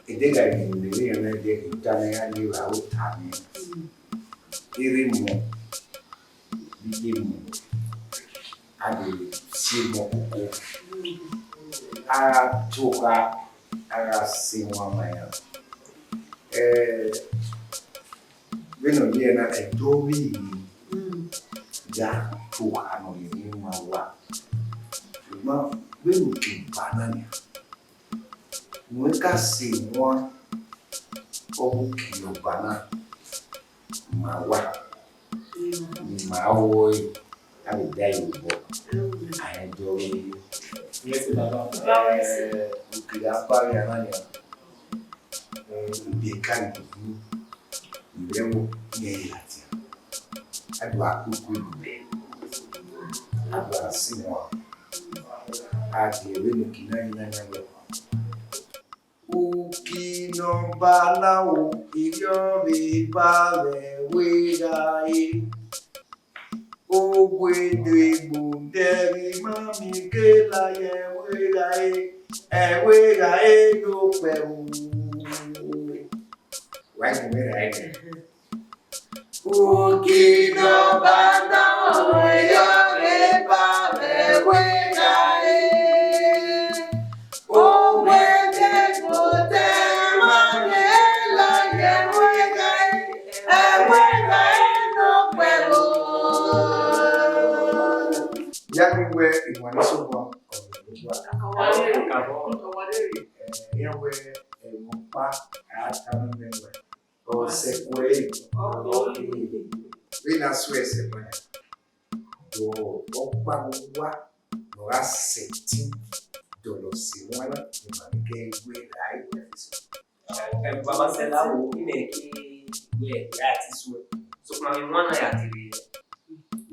Idega ni yana de utane ya ni wa utane. Irimu bigimu adi simo kuku. Toka aga simo maya. Beno yana edobi ya toka no ni mawa. Ma beno kibanani. Mweka simo obu kiyobana mawa. Ni mawo abi dai bo. I do yes baba. Ukiyapa yana ni bekan ni ndemo nyelati. Adwa kukude. Adwa simo. Ati wenu kinani nanya. Ukino bala ukiryo bibale wegae. Ogwe de bunderi mami kela ye wegae no peru. Right me right. Ukino bala ukiryo bibale wegae. Yamiwe iwanisogwa yewe mupa atamemwe o sekwe bina swese bwana do okwa wa no aseti dolo siwana imanike gwe ai baba sela wo ineki we yati suwe so kuna mwana yatiri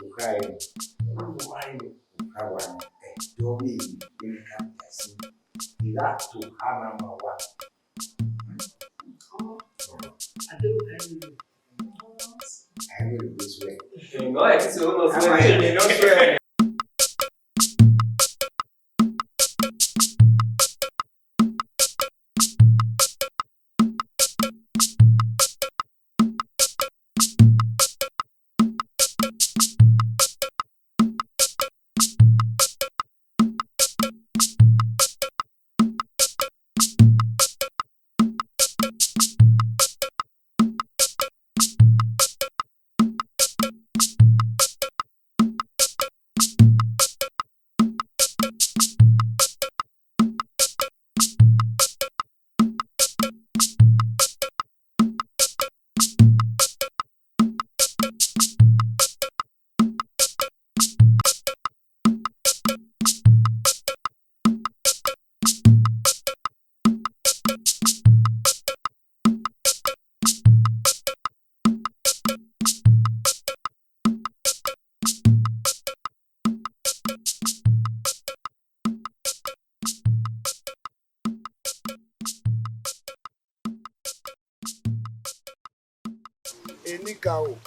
ukai ukawa dobi ni kampasi ila tu hana mawa I will this way. No, it's almost no. Enikao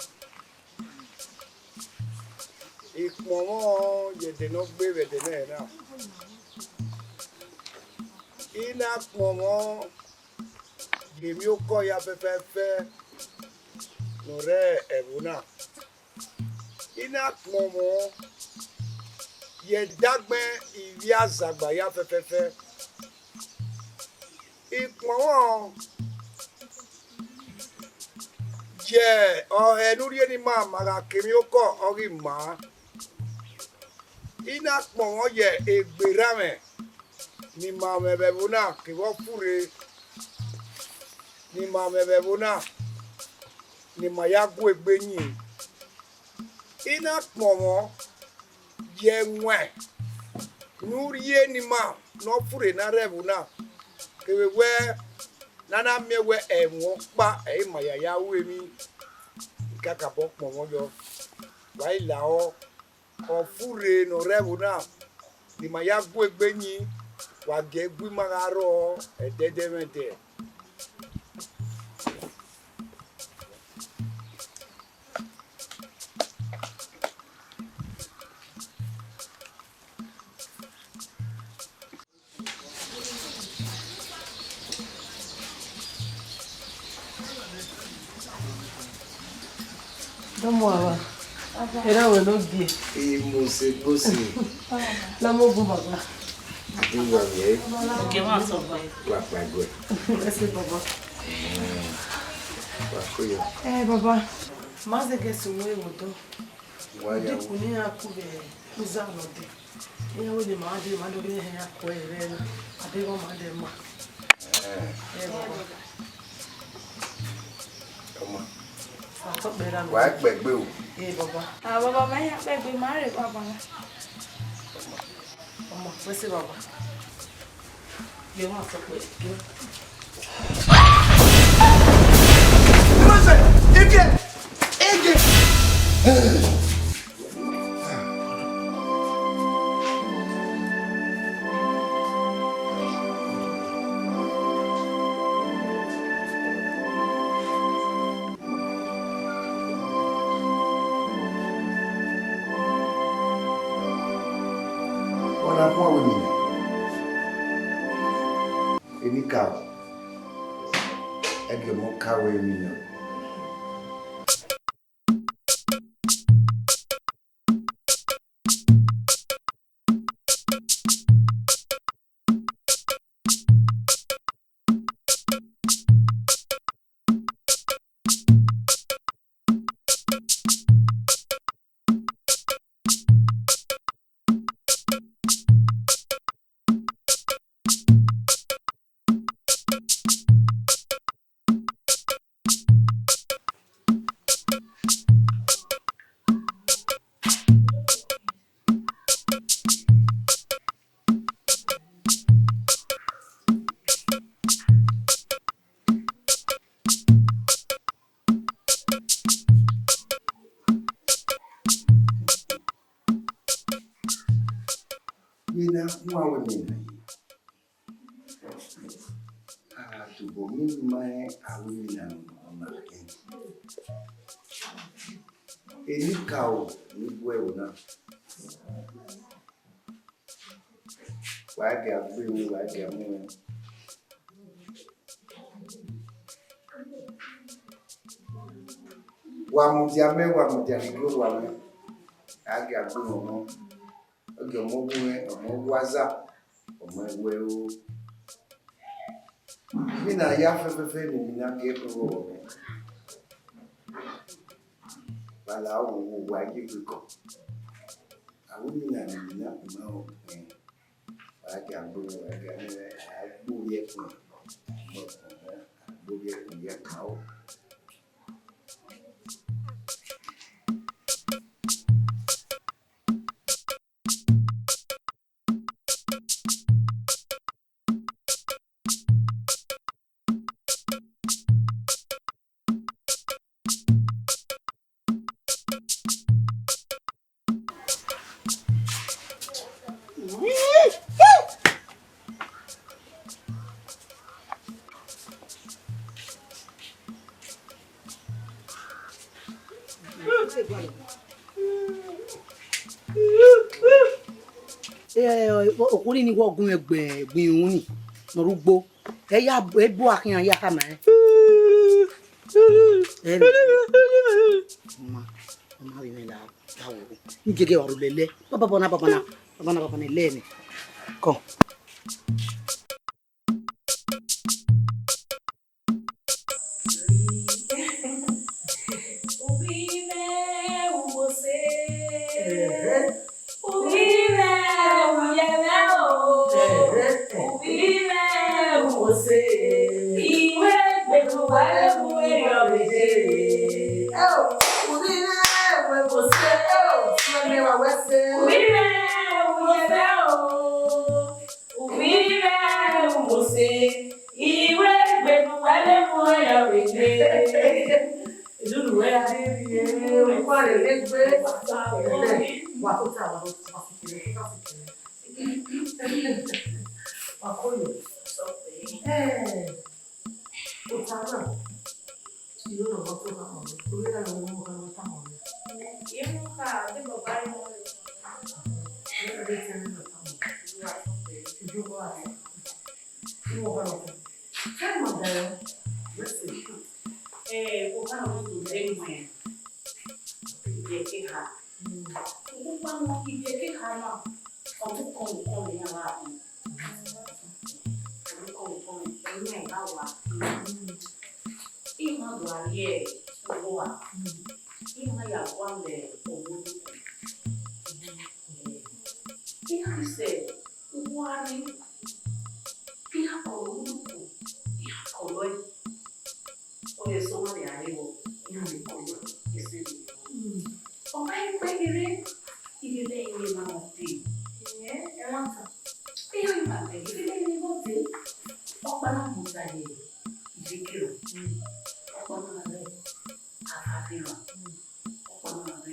ikmomo yedeno gbere dene na ina kmomo gemi oko ya fefefe nore ebuna ina kmomo yedagbe ivi azagba ya fefefe ikmomo je enuri ni mama ga kemi oko ori ma ina kpọ̀wọ́ yẹ egberame ni mame bebuna kibo fure ni mame bebuna ni mayagu egbenyi ina kpọ̀wọ́ yẹ nwe nurie ni ma no fure na rebuna kewe nana mewe enwo pa e mayaya wemi kaka bo kpọ̀wọ́ yo wa ila o ofure no rebuna ni mayagu egbenyi wa ge gbi magaro ededemete Don't worry. Era we no be. Mose. Lamo go baba. You are here. Okay, ma so ba. Papa go. Let's baba. Papa. Baba. Mas é que se moe moto. Why De kunia ku be uza no de. E wo de ma do be he akọ ere no. Ade go ma de ma. Baba. Come on. Why gbegbe o? Baba. Baba, my baby married Baba. Mama, where's the Baba? You want to play? Any cow. I get more cow in me. Any cow, you will not. Why get free, why get more? Wamutiame, wamutiame, I get no. Okay, more waza, or my will. Mina yafe mina kepo. Bala wo wa ye ko. Awu mina na ma o. Ba ke agbo wa ke ni agbo ye ko. Agbo ye ka o. Okuri ni wo gun egbe gbin un ni morugbo ya ebu akiyan ya ka ma mama wi me la tawo ni gege waru lele baba na le ni ko Vamos que ver que calma. Como come lá. Como nem água. E uma guardia boa. E uma água de ouro. E a dizer, o guarda e a ouro. E a coloi. Olha só uma de água. E a coloi. Esse. O pai vai querer e ele é imanente. É lança. Eu imanente. Ele é imanente. O pai não muda ele. E quero. O pai não é. A família. O pai não é.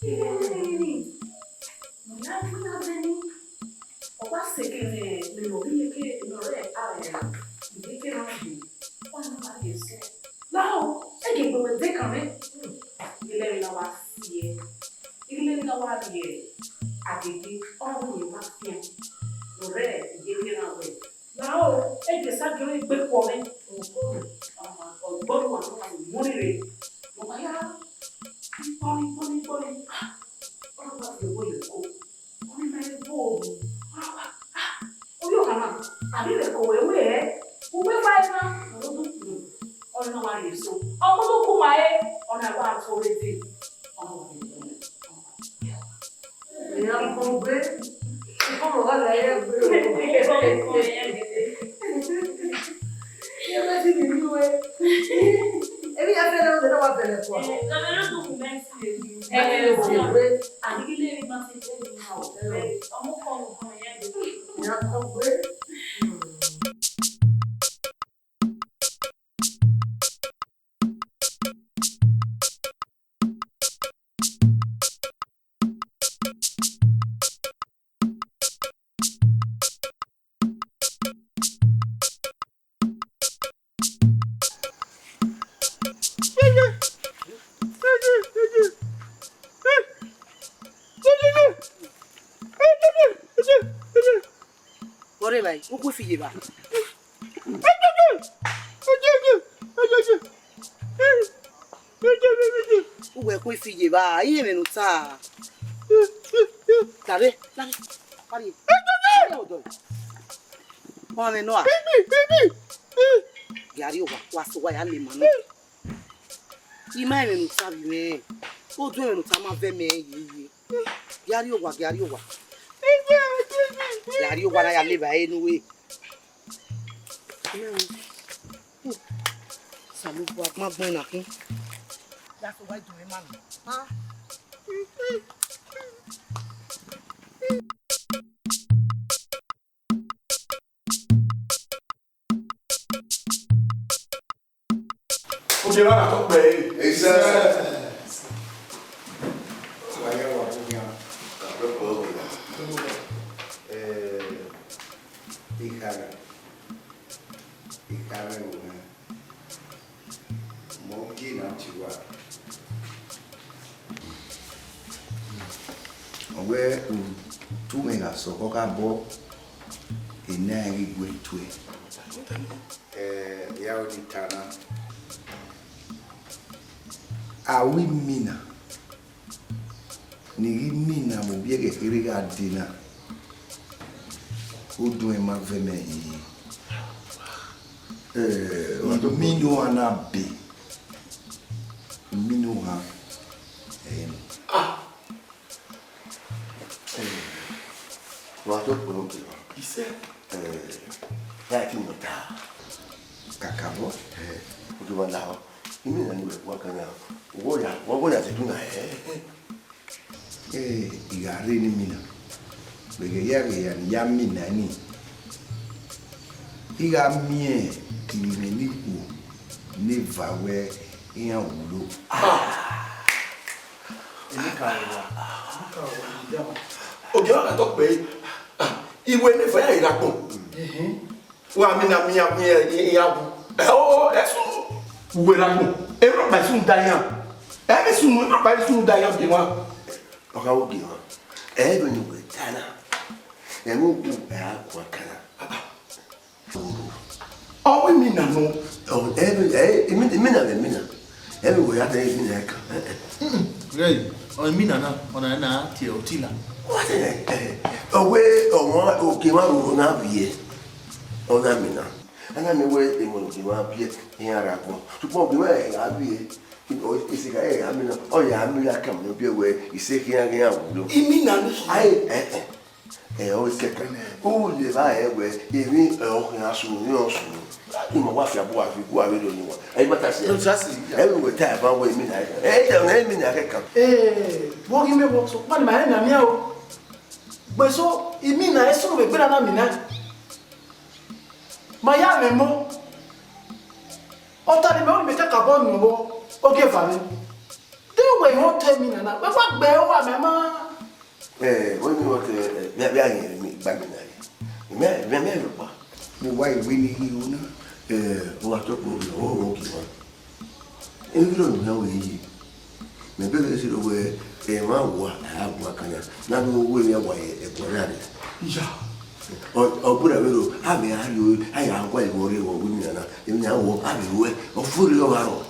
E não é nada. O pai se que me movi que não é a e que não é. O pai não vai dizer. Não, é que eu vou dizer que ele não vai ser. Ele não vai ser. A gente, não vai ser. Não é? Ele não vai. Não, é que sabe que eu vou comer. O bom não vai morrer. Não vai lá. Poli. Não vai ser bom. Não vai ser bom. Olha lá, a vida correu é. O meu pai não. Olha não é isso. Ọmọ tó kú máa ẹ́ ọ̀nà àgbà àtúwétí. Ìyá kan gbé ìfọ̀rọ̀ wà láyé gbé o. Ìyá bá ti di ìlú ẹ. Ebi yà fẹ́ lọ́wọ́ tẹ́lẹ̀ wà bẹ̀rẹ̀ pọ̀. Lọ́wọ́ ló dùn kún mẹ́sì lè di. Ẹ ti gbé àdìgílé mi máa ti tẹ́lẹ̀ ní àwọn ọ̀rẹ́. Ọmọ kan nǹkan yẹn gbé. Ìyá kan gbé. Bore vai, o que filho vai? O é que filho vai? Aí é menos tá. Tá vendo? Pare. Olha não. Gari o quase vai ali mano. E mais menos sabe me. O tu menos tá mais ver me aí. Gari o Gari o guarda ya leva aí no way. Salu boa uma boa aqui. Já foi vai doer mano. Ah. O que lá tô bem. Isso é. Vai é uma boa. Ikara una mongi na tiwa owe tu mega so ko ka bo ina ri gwe tue ya o ditana awi mina ni mina mo bi ke kiri ga dina o do e ma ve me yi mino anabe mino ha Wato pronto. Isso é que não tá. Cacabo? O que vai lá? E me não é o canal. O olha se tu não igari ni mina. Bege ya mina ni. Iga mie ni ni ku ni vawe iya wulo. Ele caiu. O que ela tô bem. Iwe ne fa ya irapo. Wa mi na mi ya bu. Eso uwe la ko. E ro pa sun dayan. E be sun ro pa sun dayan bi wa. O ka o bi wa. E be ni we tana. E mo ku e a kwa kana. Oh, we mean no. Oh, every na. Every we have to mean that. Hey, on me na na tie otila. What away on okay one na be ona mina. Ana me we e mo ki wa bie en ara ko. Tu po bi we a bie. O isi ga e amina. O ya amina kam no bi we ise ki an ya wo. Imi na no. Ai o se ka. O le ba e we emi o ya su ni o su. Ima wa fi abo afi ku awe do ni wa. Ai mata se. No trust. E we ta ba we mi na. Na mi na ka. Bo gi me bo so pa ma na mi a o. Gbe so imi na e so be gbe na mi na. Ma ya me mo. O ta ni me o me ka carbon no bo. O ge fa mi. De we ho te mi na. Ba gbe o wa me ma. We mi wo te me bi ayin mi gba mi na. Me pa. Me why we ni you na. O to ko o ki wa. E bi lo na we yi. Me be le si lo we ma wa a wa kanya. Na no we ya wa e ko na re. Ya. O bura wero ha me ha yo aya nkwa e wo re wo bu ni na. E mi na wo ha be we o furi yo garo.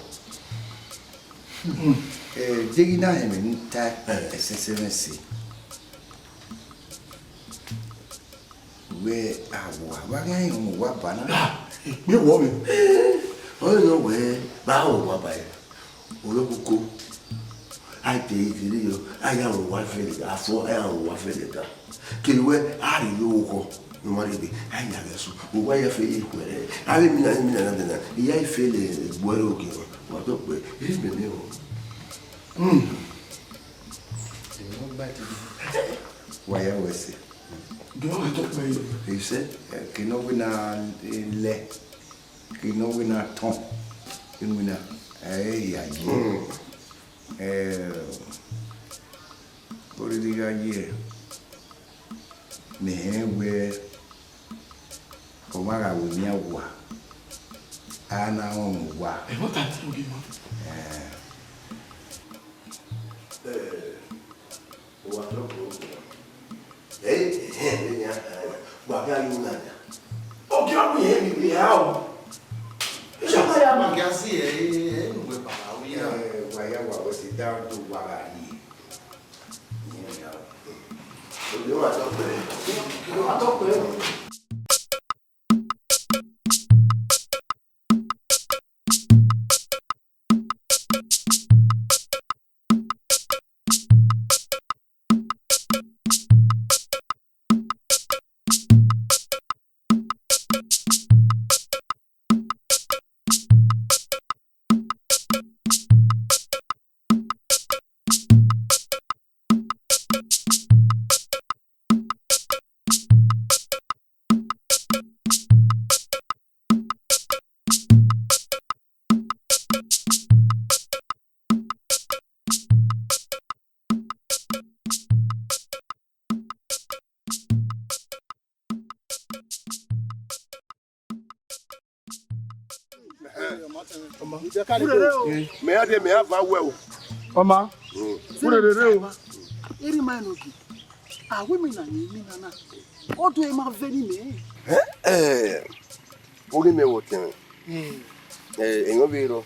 Jegi na he me nta SSMC. We awa wa ga yin wa bana. Me wo me. O no we ba o wa ba e. Olokoko. Ai te idiri yo aya o wa fe le afo aya o wa fe le ta. Kilwe ari lo ko. No mari be aya ga so. O wa ya fe e kwere. Ari mi na na. Ya e fe le buere o ki. Wa to pe. E be me o. Waya wese. Do I talk by you? He said, "Kino wina le, kino wina ton, kino wina ya ye. Kori diga ye. Ne we komara wunya wa. Ana on wa. E mo ta ti ogi mo. O wa to ko. Ba ga yu na. O ki wa ye mi bi ha o. Ja pa ya ma. Magasi e no we pa o ya. Waya wa wese down to wara yi. O yo ma to pe. A to pe. Me ya de me ava we o. Oma. Furere o. Eri ma no ki. Ah, we mi na na. O do e ma veni me. O ge me wo ten. Enyo bi ro.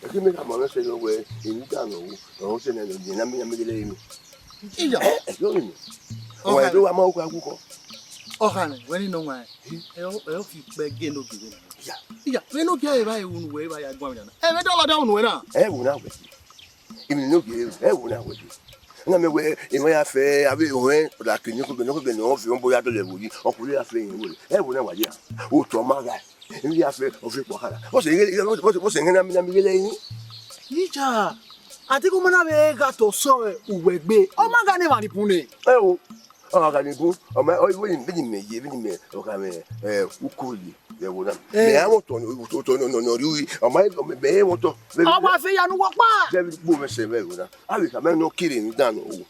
E ki me ka mo se lo we, ni ta no wo. O se na no ni na mi gele mi. Iya. Yo ni. O e do wa ma o kwa kuko. O han, when no wa. E fi pe ge no bi. Iya, we no ge ba e unu we ba ya gwa mi na. E me do la down we na. E wo na we. Imi no ge e wo na we. Na me we e mo ya fe abi o en da kinyi ko be no fi on bo ya to le wo yi. O ku ya fe yin wo. E wo na wa ya. O to ma ga. Imi ya fe o fi po kala. O se ngena mi na mi gele yin. Ija. Ati ko mana be ga to so uwe gbe. O ma ga ni ma ni pune. E wo. O ga ni gun. O ma o wo ni bi ni me o ka me ukuli. Le wo na. Me a mo to no ri o ma be mo to. O wa fe yanu wo pa. Se bo me se me wo na. Abi ka me no kiri ni dan o.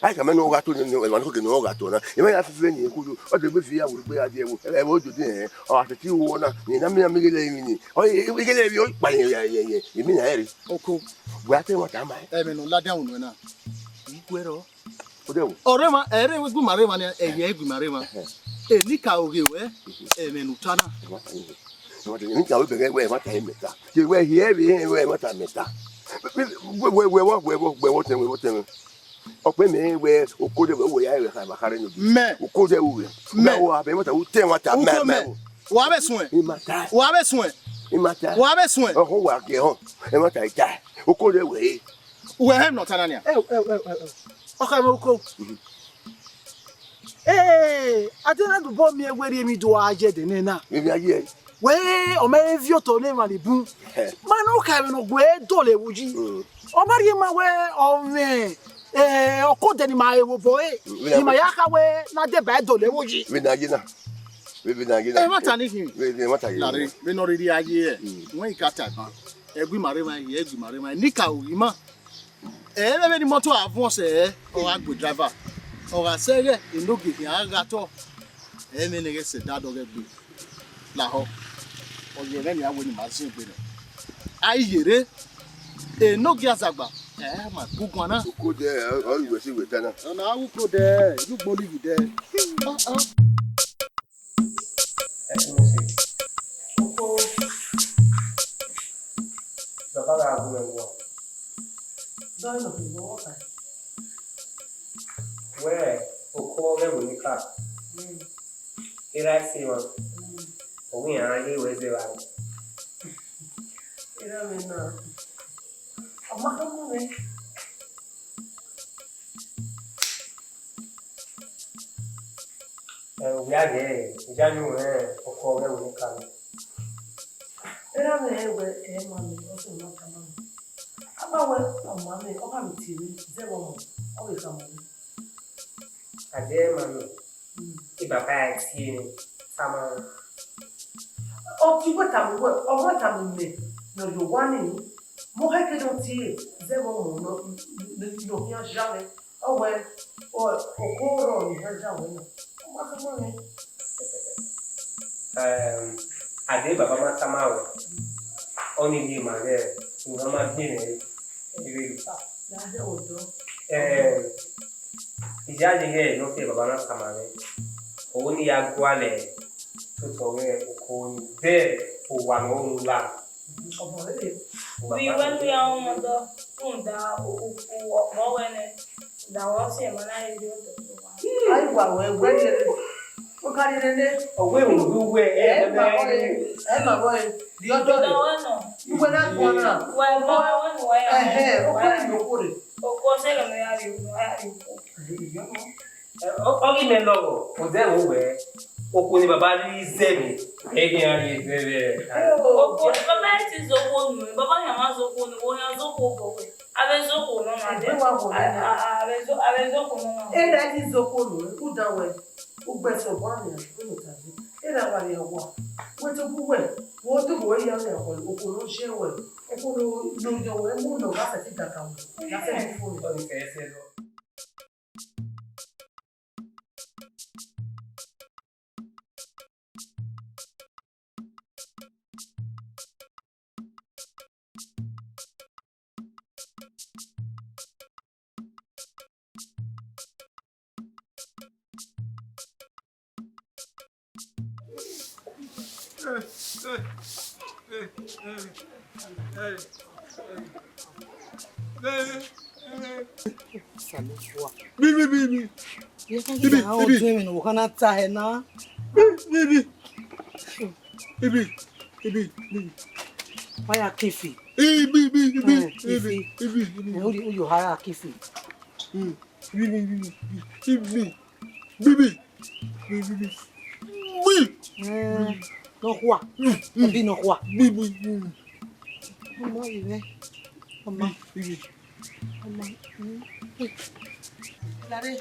Ai ka me no ga to ni e ma no ke no ga to na. E ma ya fe ni ku o de be fi ya wo pe ade wo. E wo jo din o ati ti wo na. Ni na mi gele mi ni. O gele bi o pa ye mi na ere. Oko. Gba te mo ta ma. E me no la down we na. Ikwero. O de wo. Ore ma ere we gu mare ma ni e ye gu mare ma. E ni ka oge we e me no tana. No de ni ka o be we ma ta meta. Ti we here bi we ma ta meta. what ọpẹ mi wẹ okode wẹ ya rẹ ka kare no mẹ okode wẹ mẹ wa be mata ute wata mẹ mẹ wa be sun e wa be sun e imata wa be sun e o wa ke ho e mata ita okode wẹ we hem no tanania Okay, Moko. I didn't do bomb me where me do I get the nena. mi aye Where o me vio to name and boom. Man, no can no go dole wuji. O mari ma we o me o ko de ni ma e wo boy. Ni ma ya ka we na de ba dole wuji. mi na gina mi na gina e mata ni hin mi mata gina lare me no ri aye e won ikata kan egui mare ma nika o ima e be ni moto avance o agbo driver o ga sere inoge ki aga to e me ne se dado ge gbe la ho o ye re ni awo ni ma se gbe re ayere enoge azagba ma gugun ana okode o iwe si we tana na awu ko de ilu gboli bi de Bàbá rà àbúrò ẹ̀wọ̀. Don't know what I. Wẹ́ẹ̀ òkú ọ̀rẹ́ wò ní ká. Ìrà sí wọn. Òun yàrá ilé ìwé ṣe wà. Ira me na. Ama ka mo me. Òbí àjẹ́ ìjánu rẹ̀ òkú ọ̀rẹ́ wò ní ká. Ira me we ma me o so ma ka ma. Aba we o ma me o ka mi ti mi ze wo mo. O we ka mo. Àjẹ́ màmí. Ìbàbá àti ẹni sámá. O ti we ta mo we o mo ta mo me. No yo wa ni. Mo ha ke don ti ze wo mo no no ya jamais. O we o ko ro ni ha ja we no. O ma ka mo me. Àdé bàbá máa tá máa wọ̀. Ó ní ilé màlẹ́ ìwọ́n máa bí rẹ̀ ìrè ìfà. Lájẹ́ ọ̀dọ́. Ìjà àjẹyẹ ló fi bàbá náà sàmà rẹ̀. Òun ní aago alẹ̀ tó tọ̀wé oko ní bẹ́ẹ̀ kò wà lóhùn ńlá. Ọmọ rẹ̀. Bí wọ́n ní àwọn ọmọdé fún ìdá òkú ọ̀pọ̀wẹ́nẹ̀ ìdáwọ́ sí ẹ̀mọ́ láyé bí ó tó tó wá. Ai wa we we o ka ni ne. Òwe òwúwẹ̀ Ma boy. Di ọjọ́ rẹ̀. Ìdáwọ́ náà. Iwe na gbọ́ náà. Wọ́n ẹ̀gbọ́n wọn ni wọ́n yà O ko ni o ko re. òkú ọ̀sẹ̀lẹ̀ mi yà rí òkú. Ọ̀gí mi lọ́wọ́ kò dẹ́ òwúwẹ̀ oko ni bàbá ní zẹ́mi ẹ̀gbìn àrí zẹ́rẹ̀. Òkú bàbá ti zoko nù bàbá yà máa zoko nù wọ́n yà zoko bọ̀wẹ̀ abẹ́ zoko náà máa dé abẹ́ zoko náà. E da ti zoko nu ku da we. O gbe so bo ni o lo ta bi. E da wa ni owo. We to bu we. Wo to wo ya ni ko oko lo se we. Oko lo jo we mu no ba se ti da ka wo. La se ti fo ni. Ọ̀gí kẹ̀ẹ́sẹ̀ lọ. Bibi. Waya kifi. Bibi. You hire kifi. Bibi. No kwa. Bi no kwa. Bibi. Ọmọ iwe. Ọmọ. Ọmọ. Lare.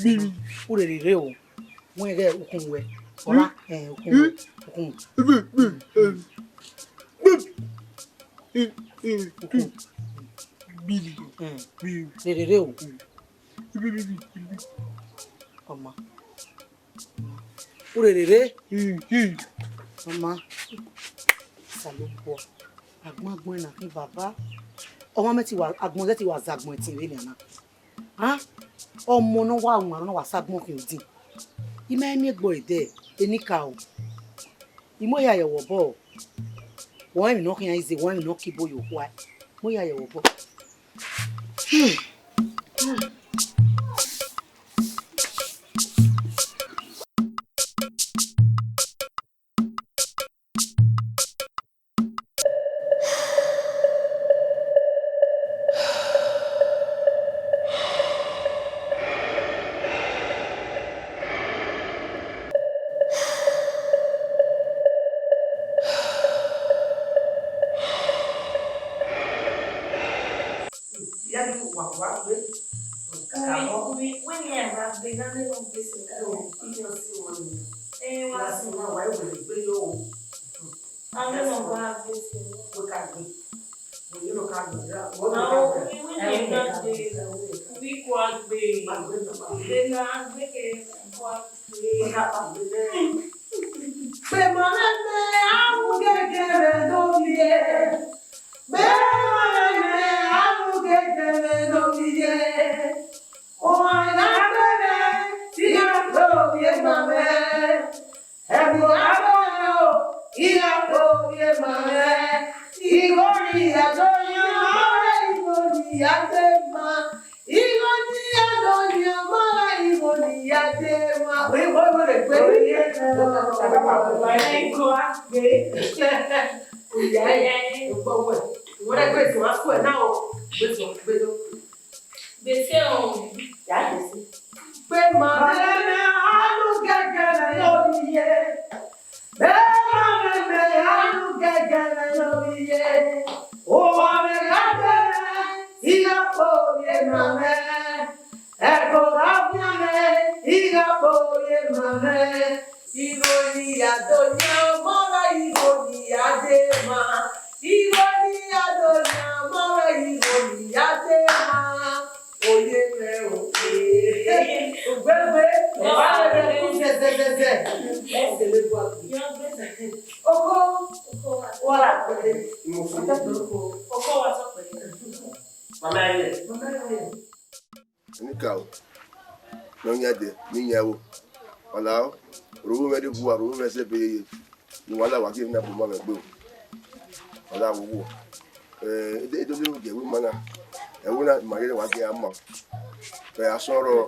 Bibi. O le re o. Wọ́n ere okun we. Ola okun. Bibi. Re o. Ọmọ. O le re. Ọmọ. Salopo. Agbon na fi bàbá. Ọmọ me ti wà agbon ti wà zagbon ti re ni ana. Ọmọ no wa won na wa sagbon ki odin. Ima mi gbo ide enika o. Imo ya ye wo bo. Wọ́n mi no kan ize, wọ́n mi no kibo yo kwa. Mo ya ye wo bo.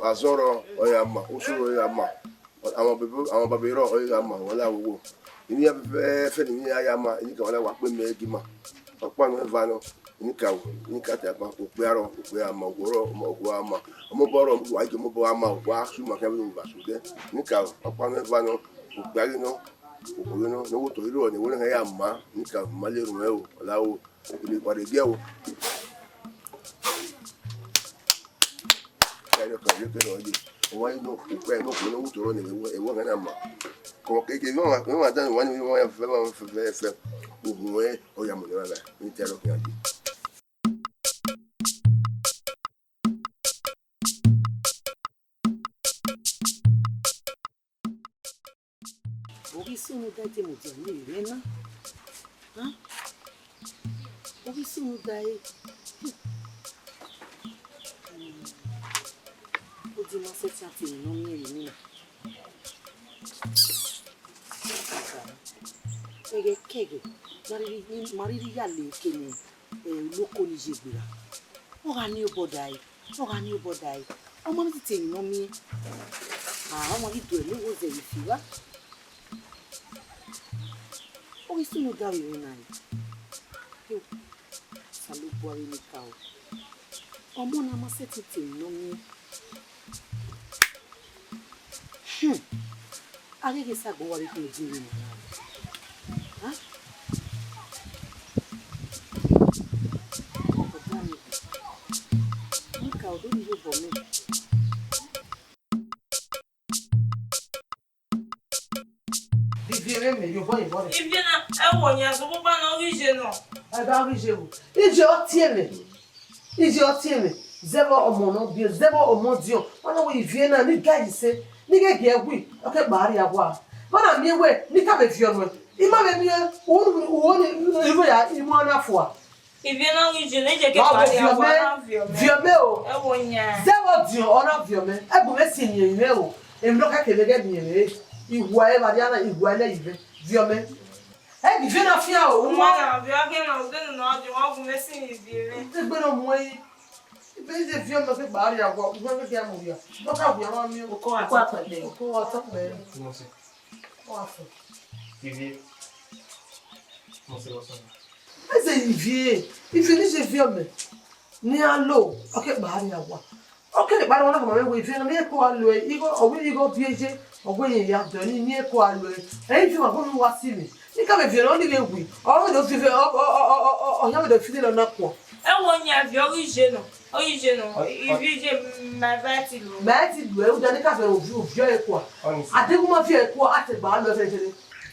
Azoro oyama usuro oyama àwọn babiro oyama wala wo ni ya fe ni ayama ni ka wala wa pe megima opa no vano ni ka ni ka ta pa ope aro ope ama ogoro ogo ama mo boro wa je mo bo ama wa su ma ka bi ba su de ni ka opa no vano ope ari no ogoro no wo to iro ni wo na ya ma ni ka maleru e o wala o ile pare ge o yo que no oye o hay no pues no no utoro ni e wo ngana ma como que no ma dan wani mo ya fe o e o ya mo le ba ni te lo que aquí Obi sunu da te mo je ni re na. Ha? Obi sunu da e di ma se ti ati no mi ri ni. Kege mariri ya le kene loko ni jegbira. O ga ni obodai. Ọmọ mi ti te no mi. Ọmọ ido e lo wo ze ifiwa. O wi sunu da wi na. Yo. Salu boari ni ka o. Ọmọ na ma se ti te no mi. Agege sagbo wari ko jiri mo na. Ha? Nka odo ni yo bo me. Viviere me yo boy boy. Iviena e wo nya so bo ba na orije no. E ba orije wo. Ije o tie me. Zero omo no bi zero omo dio. Ona wo Iviena ni gaji se. Ni ge egwi. Okay ba ri agwa. Mana mi we ni ka be fio no. Ima be mi o ni ibo ya imo na fo. Iviena orije ne je ke ba ri agwa na Viome o. E wo nya. Zero dio ona viome. E bu me si ni ire o. Et me loka que me get bien. Il voyait Mariana, il voyait il veut. Vieux eh, il vient à fier au moins. Je vais vous laisser les vieux. C'est bon au moins. Il peut être vieux, mais c'est barré à voir. Il va me faire mourir. Donc, à vous, mieux. Quoi, Comment c'est? Vivier. Comment c'est ça? Mais c'est Vivier. Il finit chez vieux, mais. Ni à l'eau. Ok, barré à voir. Ok, les barres, on a comme un vieux, mais quoi, lui, il va piéger. On va y aller, ni quoi, lui. Et il fait ma bonne voici. Il quand même violent, il est oui. On va filer le napon. Et on y a vu origine. Il vit ma bâtille. Mais tu dois vous donner qu'à faire au vieux et quoi. À des moments vieux et quoi, à tes barres, le faire.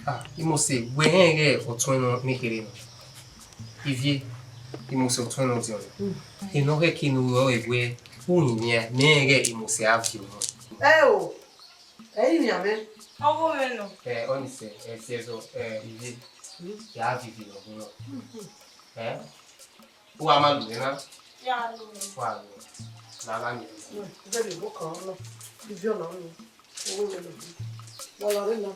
Ah, il m'a dit, ouais, au toit non, mais qu'il est. Il vient, il m'a dit au toit non, Dieu. Il n'aurait qu'il nous aurait vu, ou il y a, mais il m'a dit à vivre. Eh oh, eh il y a même. On va maintenant. On sait, c'est ça, il vient, il a vécu non. Ou à ma douane. Ya, voilà. La langue. Vous allez voir quand là, il vient là. Voilà, là.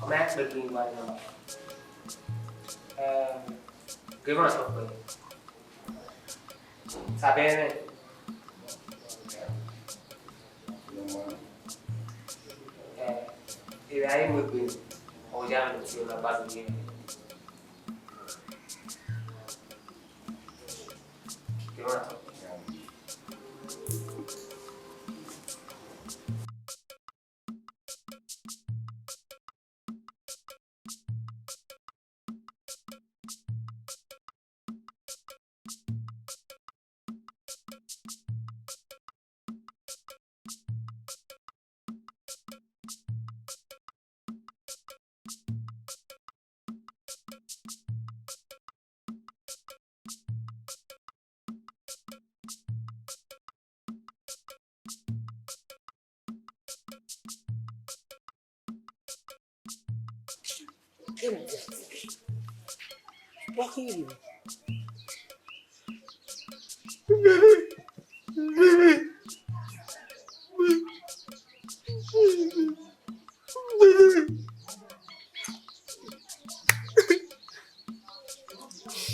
Max looking like give us a play. Sabene. E aí muito bem. Olhando assim na base dele. Give us a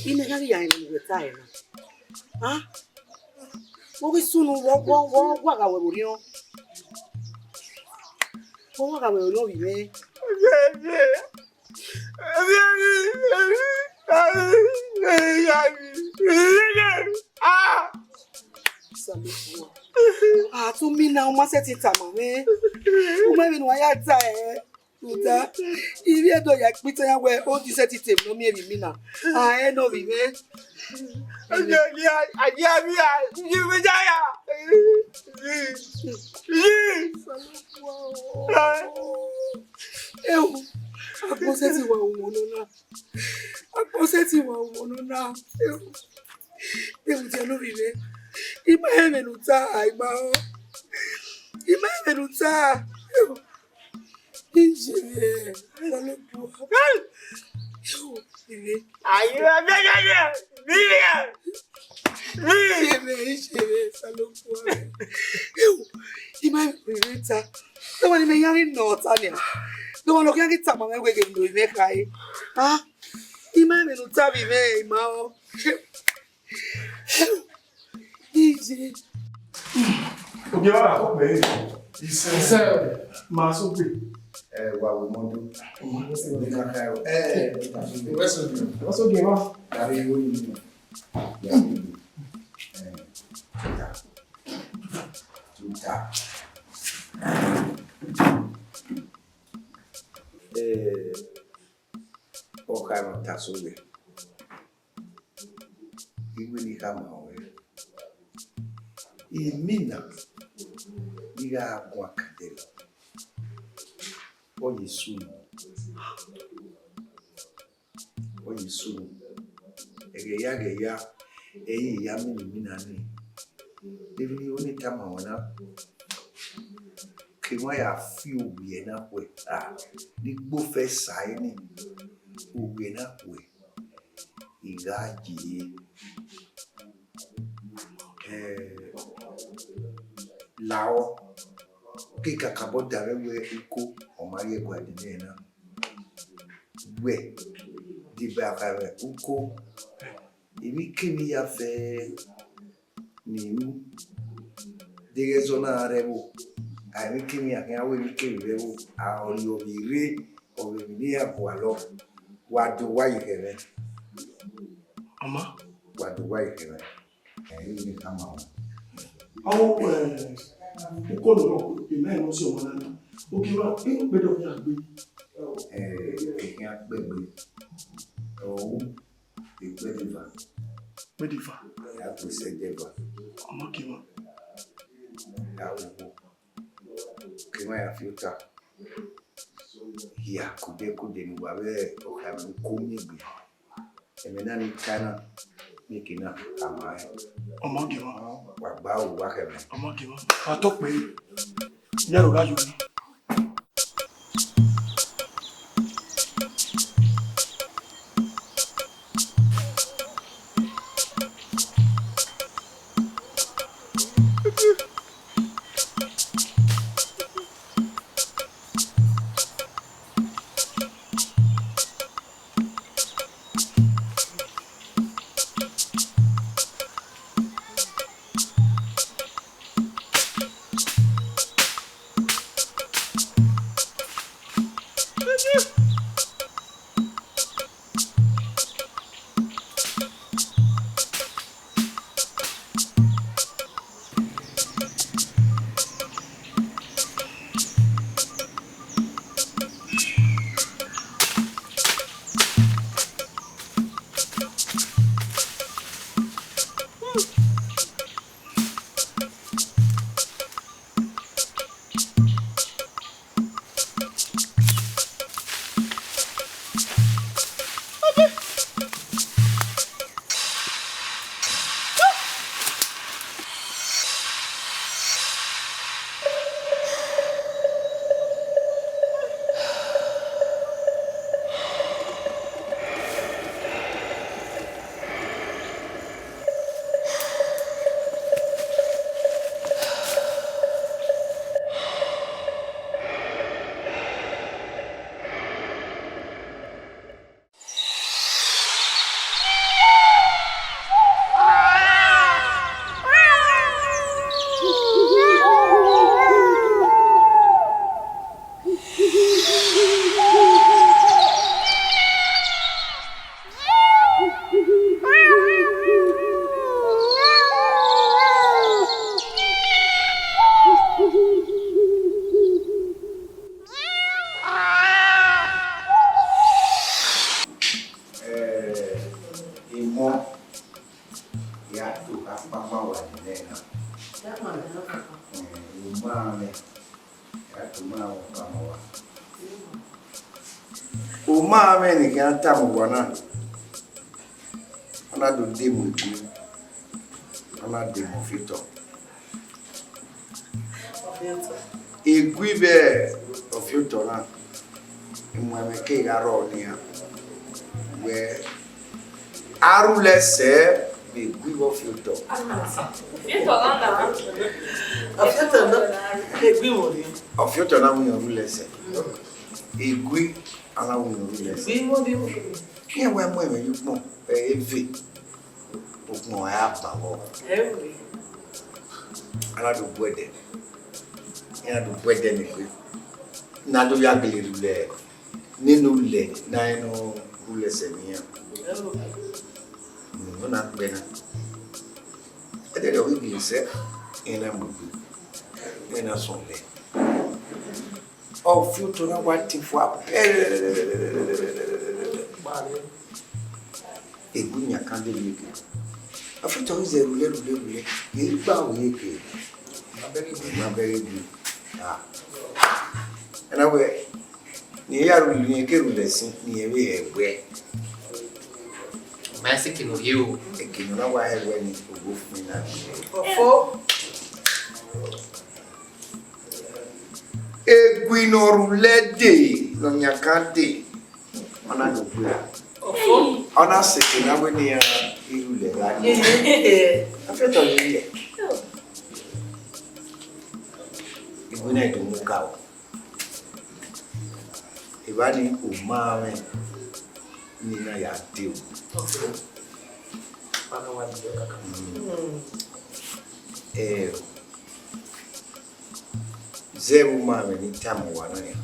Inegari ya ni retire na. Ah? Wo bi sunu wo ga we burion. Wo ga we lo bi me. Ah, tu mina uma seti tama me. Uma mi no ya ta Uta. Ibi edo ya pita ya we o di seti tem no mi ebi mina. Ah, no bi me. Aposeti wa umono na. Debu no vive. Ima emenuta aiba o. Ima emenuta. Injire. Salopo. Vive. Ayo abegaya. Vive. Salopo. Ima emenuta. No one me yari no tania. No one look at some of them do me cry. Ah, Ima emenuta vive ima o. Easy. Obi ara ko pe. Ise. Ise. Ma so pe. Wa mondo. What's okay, ma? Dari wo ni. Tuta. Oka no tasube. Iwe ni kama we. Imina. Diga kwa kadelo. Oye sunu. Ege ya eyi ya mina ni. Devi oni tama wana. Kima ya fi uwe na we. Ni gbo fe sai ni. Uwe na we. Igaji. Lao. Kika kabota we iko omaye kwa dinena. We. Dibakawe uko. Ibi kimi ya fe niu. Dege zona arebu. Ibi kimi ya kena we kimi rebu. Aoli obiri. Obiri ya kualo. Wadu wa ikebe. Ama? Wadu wa ikebe. Ibi kama wa. Awo uko lo ime no si omo na. O ki wa in gbe do ya gbe. Ekin agbegbe. Oh, Mediva. Mediva. Ya pese deva. Ọmọ kí wọn. Ya wo. Kí wọ́n ya filter. Ya kude ni wa be o ka ko mi gbe. Emi na ni kana ni kina ama. Ọmọ kí wọn. Wa gba o wa kebe. Ọmọ kí wọn. A tó pé yaro ga yo ni. Uma meni que anta mugwana. Ana do demo aqui. Ana demo fito. Equibe of fito na. Imwe ke garo nia. We arulese be guivo fito. Fito landa. Afeta na egwi mo ni. Of fito na mu arulese. Egui ala wo arulese. Egwi mo ni. Quem é o mãe meu irmão? É ele. O não é a pavó. Ewi. Ela do buede. Ela do buede ni pe. Nado ya gele nínú ilẹ̀ náà ẹnu rúlẹ̀ sẹ̀míyàn. Mo náà gbẹ náà. Ẹ tẹ́lẹ̀ orí gèlè sẹ́, iná gbogbo, iná sùn lẹ̀. Ọ fún tó náà wá ti fún àpò. Ègbú nyàká lé yéke. Ọ fún tó ń zẹ rúlẹ̀. Èyí gbà wò yéke. Abẹ́rẹ́ bí. Ẹnà wẹ̀. Ni ya ruli ni ke rule sin ni ewe ewe ma se kinu hiu ekinu na wa ewe ni ogo fun na Ofo. Egwino rule de no nyakande ona no gbe Ofo. ona se ke na we ni ya irule la ni afeto ni ile Egwino edo mu ka o Ibani umame nina ya tiu. Zebu mame ni tamu wanaya.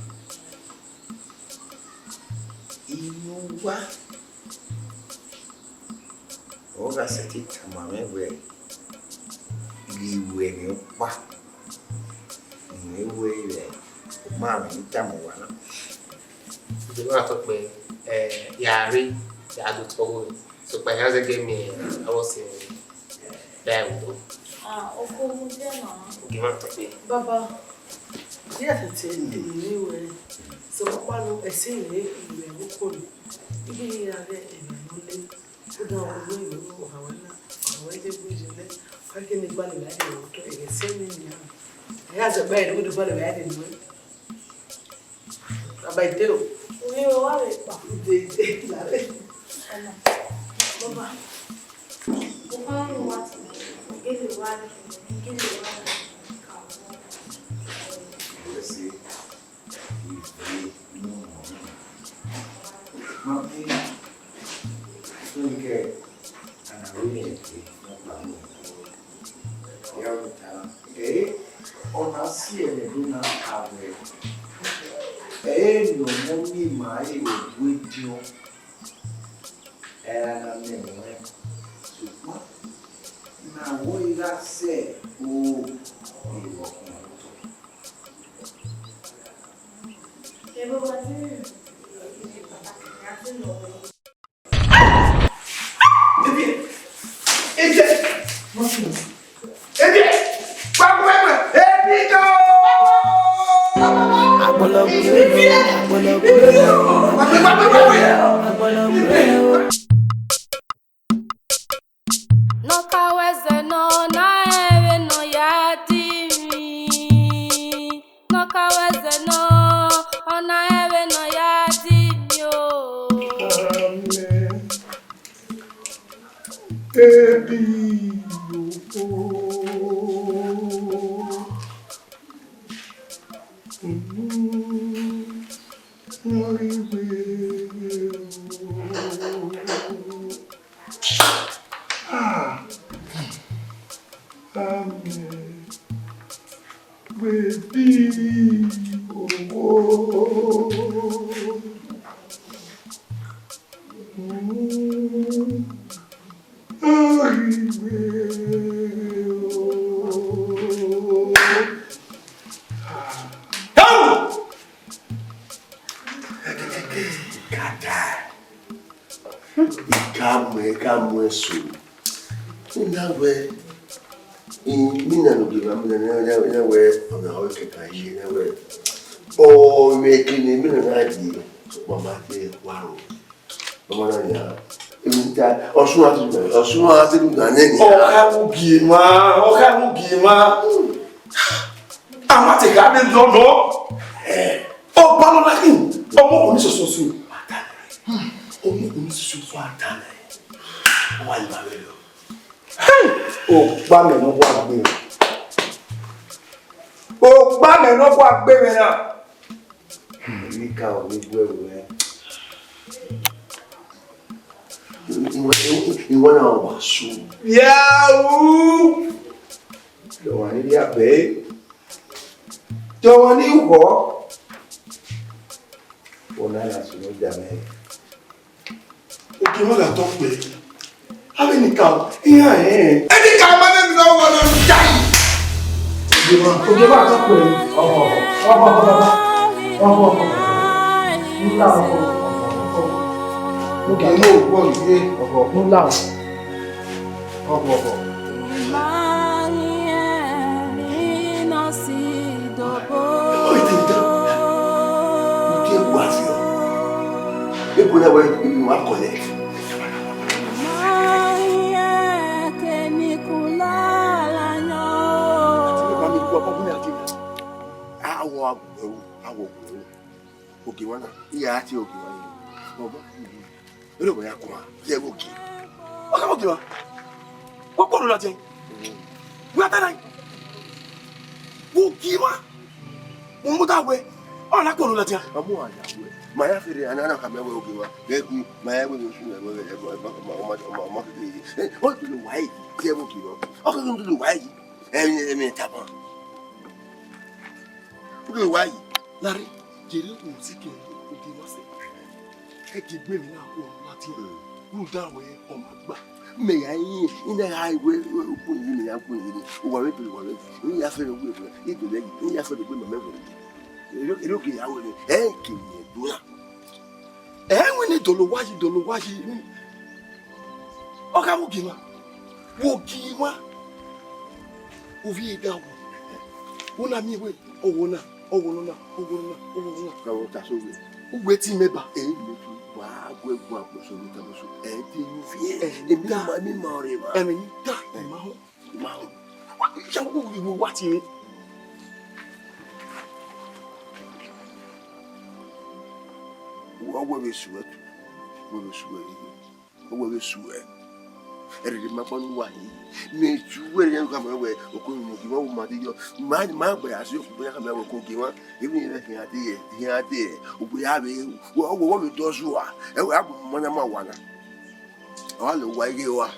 Inuwa. Oga seti tamame we. Liwe ni upa. Niwe ile. Mame ni tamu wanaya. Je me rappelle que Yari, il y a d'autres rôles. Ce que je veux dire, c'est aussi d'ailleurs. Ah, au fond, vous bien, non? Je me rappelle. Baba, il y a cette idée, c'est pourquoi nous essayons de beaucoup. Il y avait un peu Oui, ouais, pas. Baba, pourquoi vous voyez? Quel est no money my with you and I'm never now what is that say? Oh, On a la semaine dernière. Ok, moi la tombe. Avec Nika, il y a un. Et Nika, madame, nous avons un taille. Ok, va, attends pour lui. Ok, non, bon, Nous là. Et pour avoir une noire collègue. Okay, wana. Iya ati okay wana. Baba. Ero boya kwa. Ye okay. Okay, okay, wa. Wa ko la tin. Wa ta nai. Okay, wa. Mo mo ta we. O la ko la tin. Amu aya we. Maya fere anana kama we okay wa. Beku maya we no sunu we ma. O tu lo wai. Ye okay wa. O ko tu lo wai. Emi taba. O lo wai. Lari. Jere musique o di wa se. E ki gbe mi na ko láti ru da we o ma gba. Me ya yin ina highway ko yin ni ya ko yin. O wa we to wa we. Ni ya fere we fere. Ni to le ni ya fere we ma me we. Ero ke ya we ni. Ki ni do na. We ni dolo waji. O ka mo gi ma. Wo gi wa. O vi da wo. O na mi we. O wo na. Kawo ta so we. Ugbe ti meba. Le tu wa gwe gwa ko so ni ta so. Ti you fi. Mi ma re ma. Emi ni da ma ho. Wa ja wo wa ti. Wa we suwe. We suwe. Eri ma ponu wa yi. Me ju we yan ka ma we okun ki wa ma de yo. Ma gba ya so ku ya ka ma we ko ki wa. Ebi ni le fi ade. Ogbo ya be wo mi do su wa. E wa bu mo na ma wa na. Wa le wa ige wa.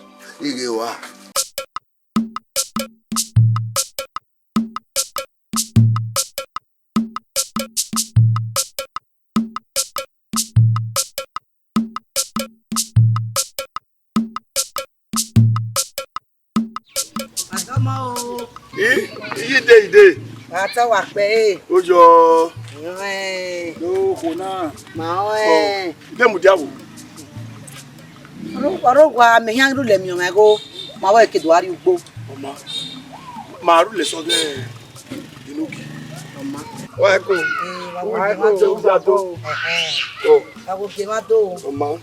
Ide. Ata wa pe. Ojo. Do ko na. Ma De mu diawo. Ro wa me yan ru le mi o ma go. Ma wa ke do ari ugbo. Oma. Ma ru le so de Inoki. Oma. Wa ko. Wa ko do za do. Ka go ke ma do. Oma.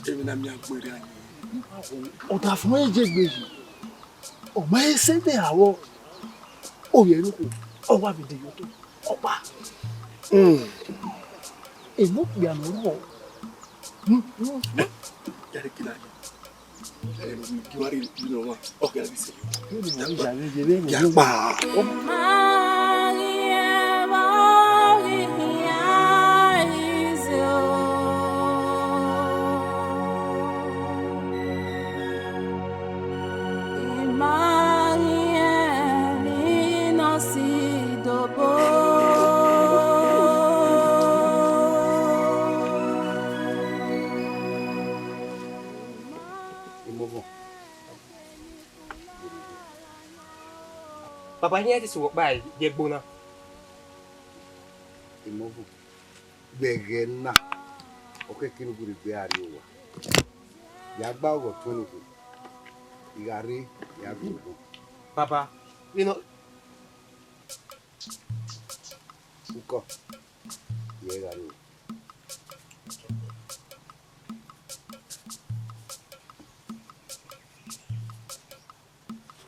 Èmi na mi agbere ani. Ọ̀tà fún ẹ̀jẹ̀ gbèjì. Ọmọ ẹsẹ̀ dẹ̀ àwọ̀. Oyè lóko. Ọwọ́ àbìdè yóò tó. Ọ̀pá. Èmo pìyànù rọ̀. Yàrá kí láyé. Kí wá rí nínú wọn. Ọ̀gá rí sí. Yóò ní wọ́n ìṣàlẹ̀ jẹ́ bẹ́ẹ̀ Yàpá. Papa ni ati so bai je gbona. Imovu. Begena. Oke kinu guri be ari wa. Ya gba ogo to ni ko. Igari ya gugu. Papa, you know Uko. Ye gari.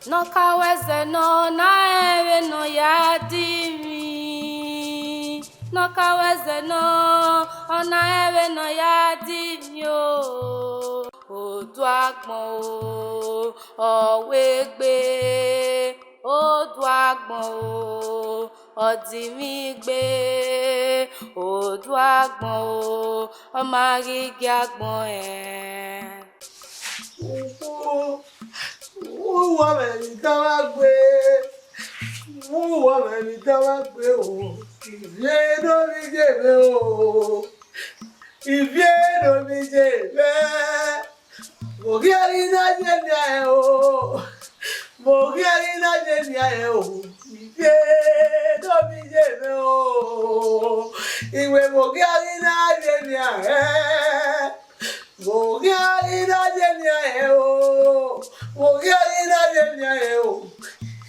No kaweze no na ewe no ya dimi. No kaweze no ona ewe no ya dimi o. Odu agbon o, owegbe. Odu agbon o, odimi gbe. Odu agbon o, omagigi agbon woman in Tawagwe. Woman in Tawagwe. If you don't be jail, if you don't be jail, Mogiarina Jenya, Mogiarina Jenya, if you don't be jail, Iwe Mogiarina Jenya, Mogiarina Jenya, Mogiarina Jenya,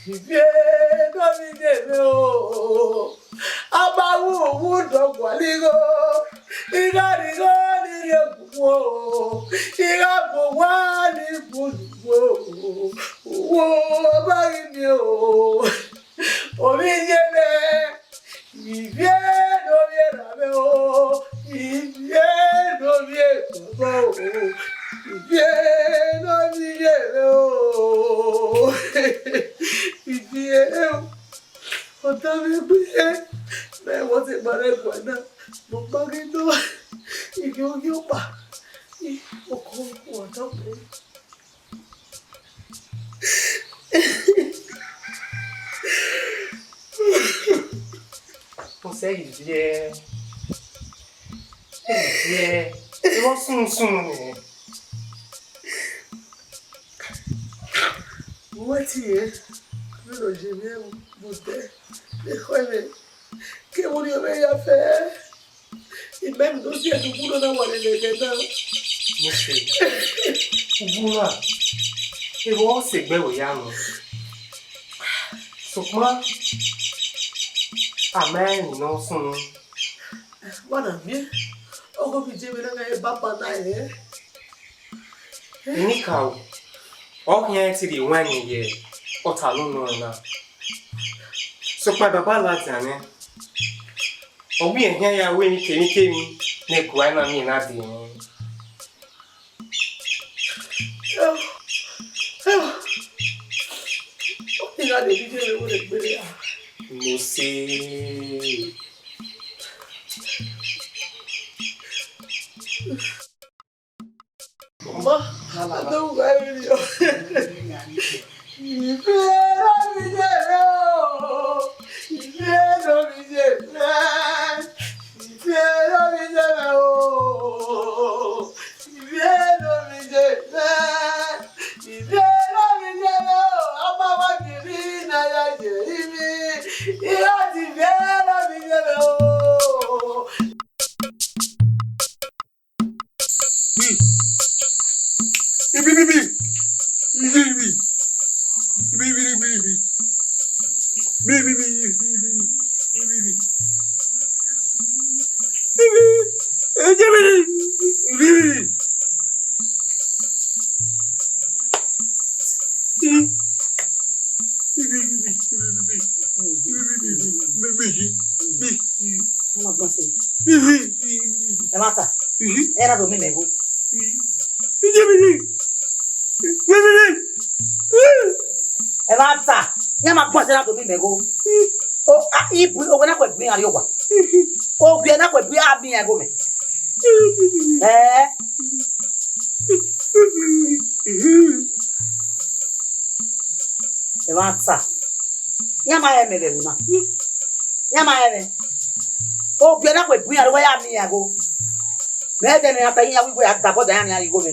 if you don't be jail, Abawu Wudogwaligo, Igarigo, Niriakuo, Igabowani Pugo, Bagio, Ovigene, Ivieno Vierameo, Ivieno Vietamo, Ivieno Viero, Ivieno. Otame bie, me wote bare kwana, mbagindo, igyo pa, oko otame. Você é eu gosto né? What is? Me lo llevé boté. Déjame. Que murió bella fe. Y même dossier du boulot dans le dedans. Monsieur, o boulot, eu vou ser bem olhando. Só que amen, não sou. Mana bien. Ogo bije me na e baba na e. Ni kaw. O kyan ti di wan ye. O ta lo no na. So pa baba la tane. O bi ehia ya we ni kemi ne kwa na mi na di. Ina de bije me wo de gbere ya. No sei. Ma, não vai vir. Era do Mimego. Evata, nyama kwa era do Mimego. O ibu o na kwa bi ari ogwa. O bi na kwa bi abi ego me. Evata. Nyama emebe una. Nyama eme. O bi na kwa bi ari wa ya mi ego. Me de me ata yin ya wi ya ta boda ya ni ari go me.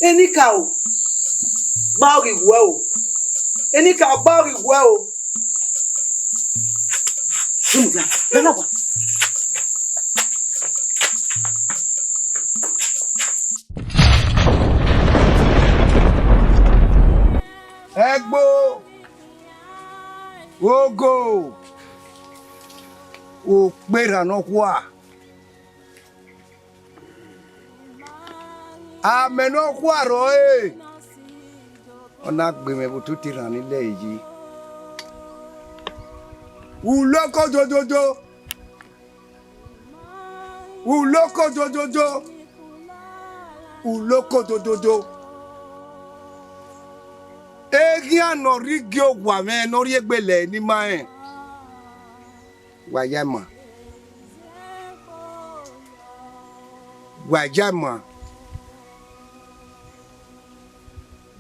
Any cow, Maori well. Any cow, Maori well. Egbo, Ogo, O Pera no Qua. Ameno kwaro ona gbe me bo tuti ran nílẹ̀ yìí uloko jojojo kia no rigio wa me no riegbele ni mae. Wayama. Wayama.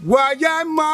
Wayama.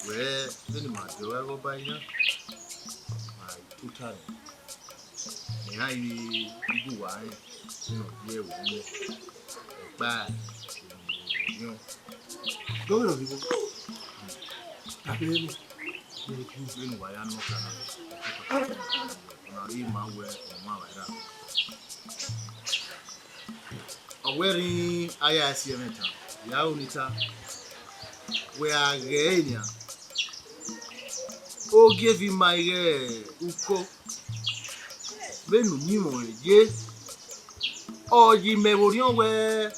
where then my door go by here. My total. I do wine. Yeah, we bad. You know. Don't know people. Been why I'm not gonna my way on my like that. Wearing IIC mentor, Yaunita, we are Genia. Oh, give him my Uko. Benu Nimo, ye. Oh, ye memorial where.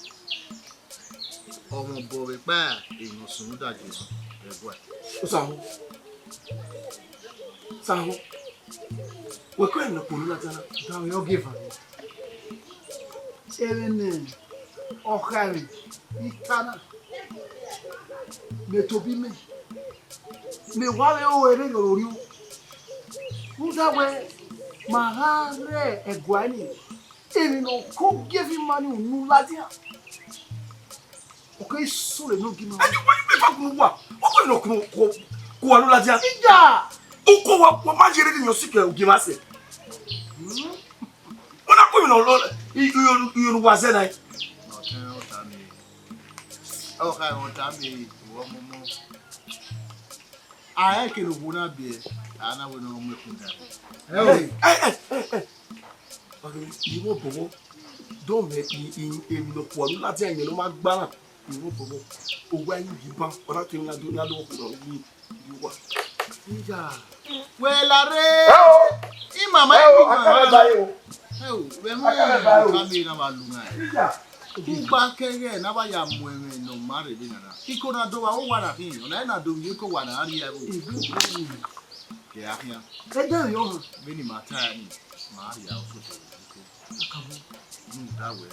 Oh, my boy, bad in no sooner than you. Saho. We're going to pull that down your giver. Ellen, or Harry, Itana, Metobime, me wale ere lórí o. Muda we mahare egwani. Eni no ko give him money unu ladia. Okay, so le no give me. Ani wani me fa kunu wa. O ko no ko wa no ladia. Ija. O ko wa ma jere ni yosike o give us. Ona ko mi no lo you was there. Okay, what time is I can wanna be, and I will not make that. Hey. Okay, you won't go. Don't make me in the quarter. Not saying you know my banner. You won't go. Oh, when you give up, or I can do not open me. You what? Well, I read. Mama, I can't buy you. Kuba kege na ba ya mweme no mare bi na. Iko na do wa o wa na hin. Na na do yi ko wa na ari ya bo. Ya ya. E da yo. Be ni mata ni. Ma ari ya o so. Akamu. Da we.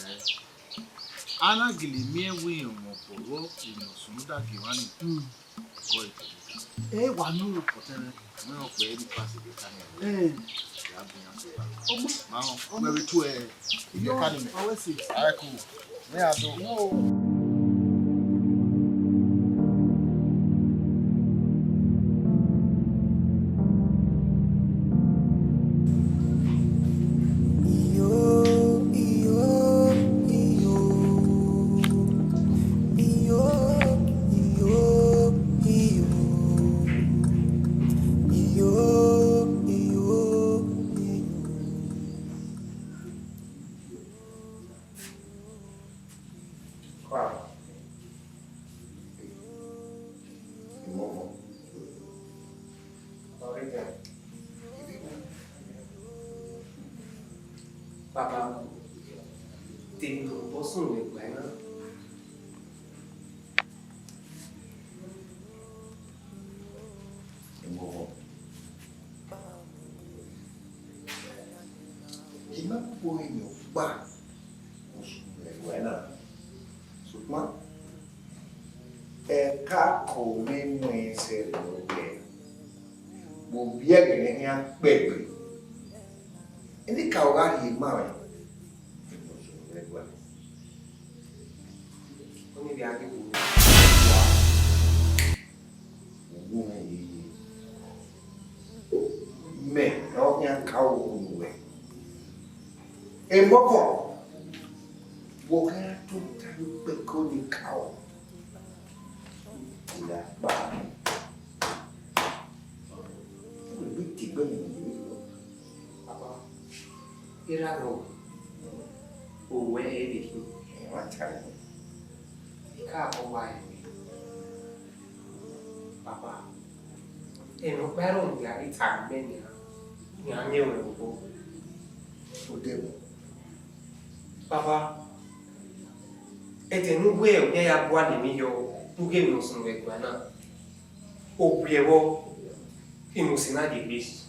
Ana gili mi wi mo poro ino sumuda giwani. Ko ito. E wa nu ko tele. Mo pe ni pass be kan. Ya bi na so ba. Ma o we tu e. Iye kan mi. I will see. Alright, cool. Yeah, I do. Papa, tem um poço no meio, né? Ima põe no bar, os meruena, suma, caco mesmo em ser no bem, o biega nem a bebe. Ini kau kan himau ya? Ini dia lagi bunyi. Bunyi. Me, orangnya kau bunyi. Moko, bukan tu tadi berkoni kau. Tidak baik. Lebih tiba ni. Iraro, o ele Macam cá o vai, papa, não quero um dia de tarde nem nada, nem eu vou. Papa, não vou eu nem a boa nem eu, porque não sou eu que não, o pior, e não se nada de bicho.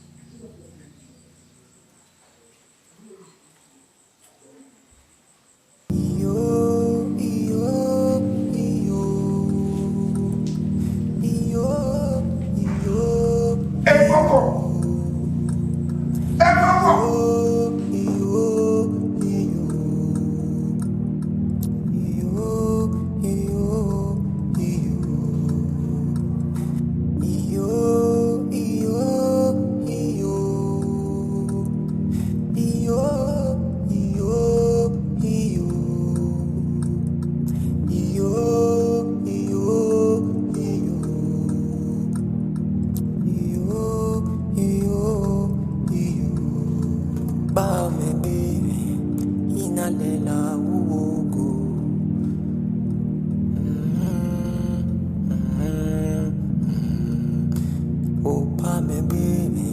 Opa me baby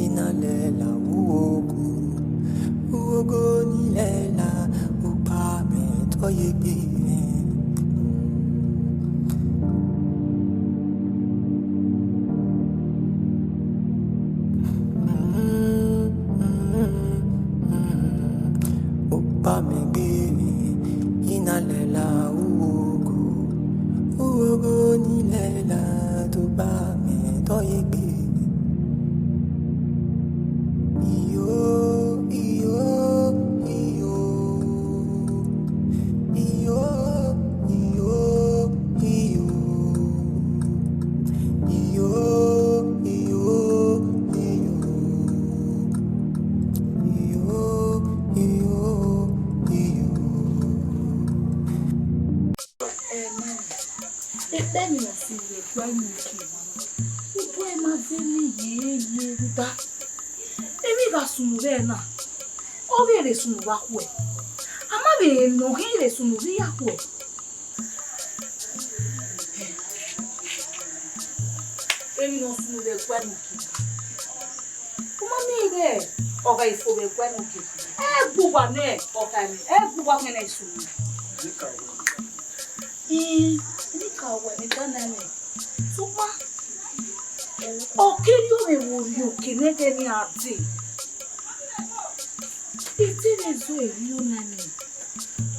inalela uogo nilela opa me toye baby. Opa me baby inalela uogo nilela opa me toye baby. No hele sunuria kwe. Emi no sunu de kwa nuki. Kuma ni de oga ifo be kwa nuki. Buba ne oga ni. Buba kene sunu. Nika we ni kana ne. Suma. Okelio me wuri okene ke ni ati. Itine zo ewi onani.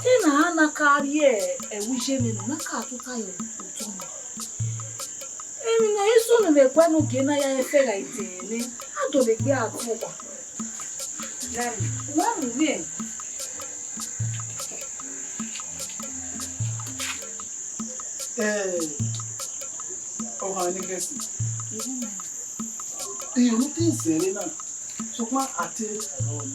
Tena ana karie wishe me no naka atuka yo utomo. Emi na iso no be kwa no gena ya efega itene. Ado le gbe atuwa. Na wa mu me. O ni kesi. Iyo no tin zere na. So kwa ate ro ni.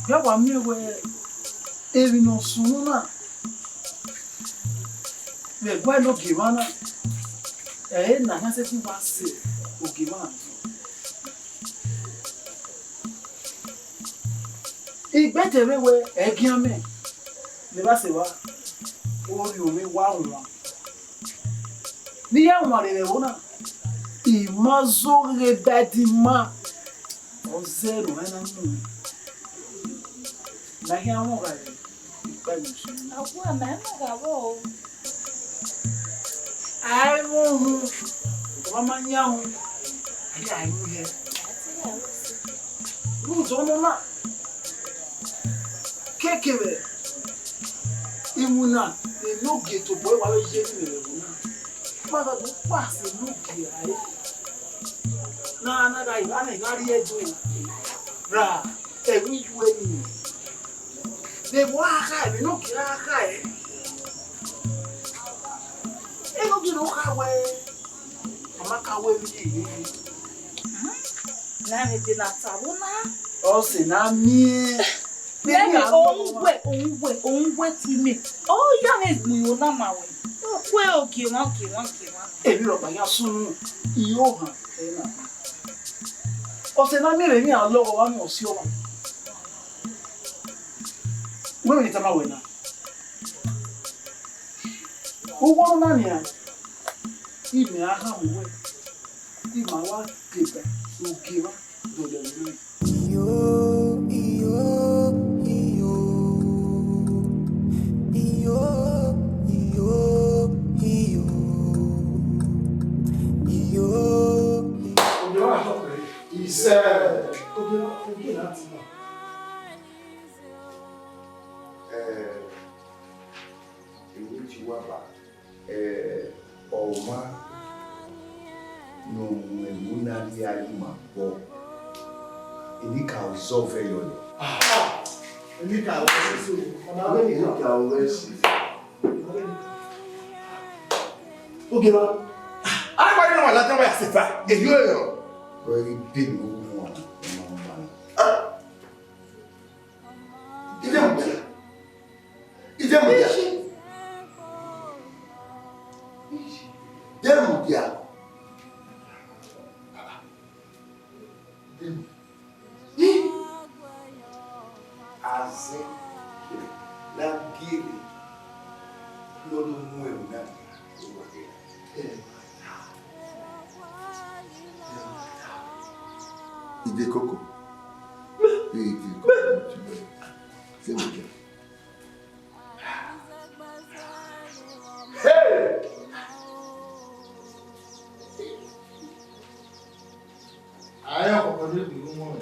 Ya wa mi we eri no sunu na me gwa no gimana na na se ti ba se o gimana igbete we egian me le ba se wa ori o mi wa won ni ya won re wona imazo re badima o zero na nu na ya won ga Aku ama ga wo. Ai mo ko ma nya hu ai mu he ru zo no na kekebe imuna e no geto boy wa lo je ni le na ma ga do pa se no ki ai na ga ina na ga ri ejo ra e mi ju ni de boaka me no kira ka e no gi no ka we mama ka we mi Na me de na tabuna. o se na mi Lẹ́yìn òun wẹ̀ ti mi. Ó yá mi gbìyànjú náà máa wẹ̀. Ó pé òkè wọn. èmi rọ̀ bàyá sún ìyó hàn ẹ̀nà ọ̀sẹ̀ náà mẹ́rẹ̀ ní àlọ́wọ́ wa ní ọ̀sí ọ̀wà wẹ́rẹ̀ ní tamá wẹ̀ náà ó wọ́n náà ní à ìmẹ̀ ahá wẹ̀ ìmọ̀ wa kẹta òkè wa dọ̀dọ̀ lórí. Ọma n'omume ndị anyị ma kpọọ èmi kà ó zọ fẹ́ yọ ni. èmi kà ó fẹ́ sí o. èmi kà ó fẹ́ sí. ó gé wa alágbádé náà wà láti wáyà sí fa èyí ò yọ. wọ́n rí bíi mi ó mú ọ ọmọ ọmọ mi. ìdè mọ̀jà ìdè mọ̀jà. Demudia. Aze, Nagiri, Idée coco. C'est mon cœur. Hey! Ayo kok perlu di rumah.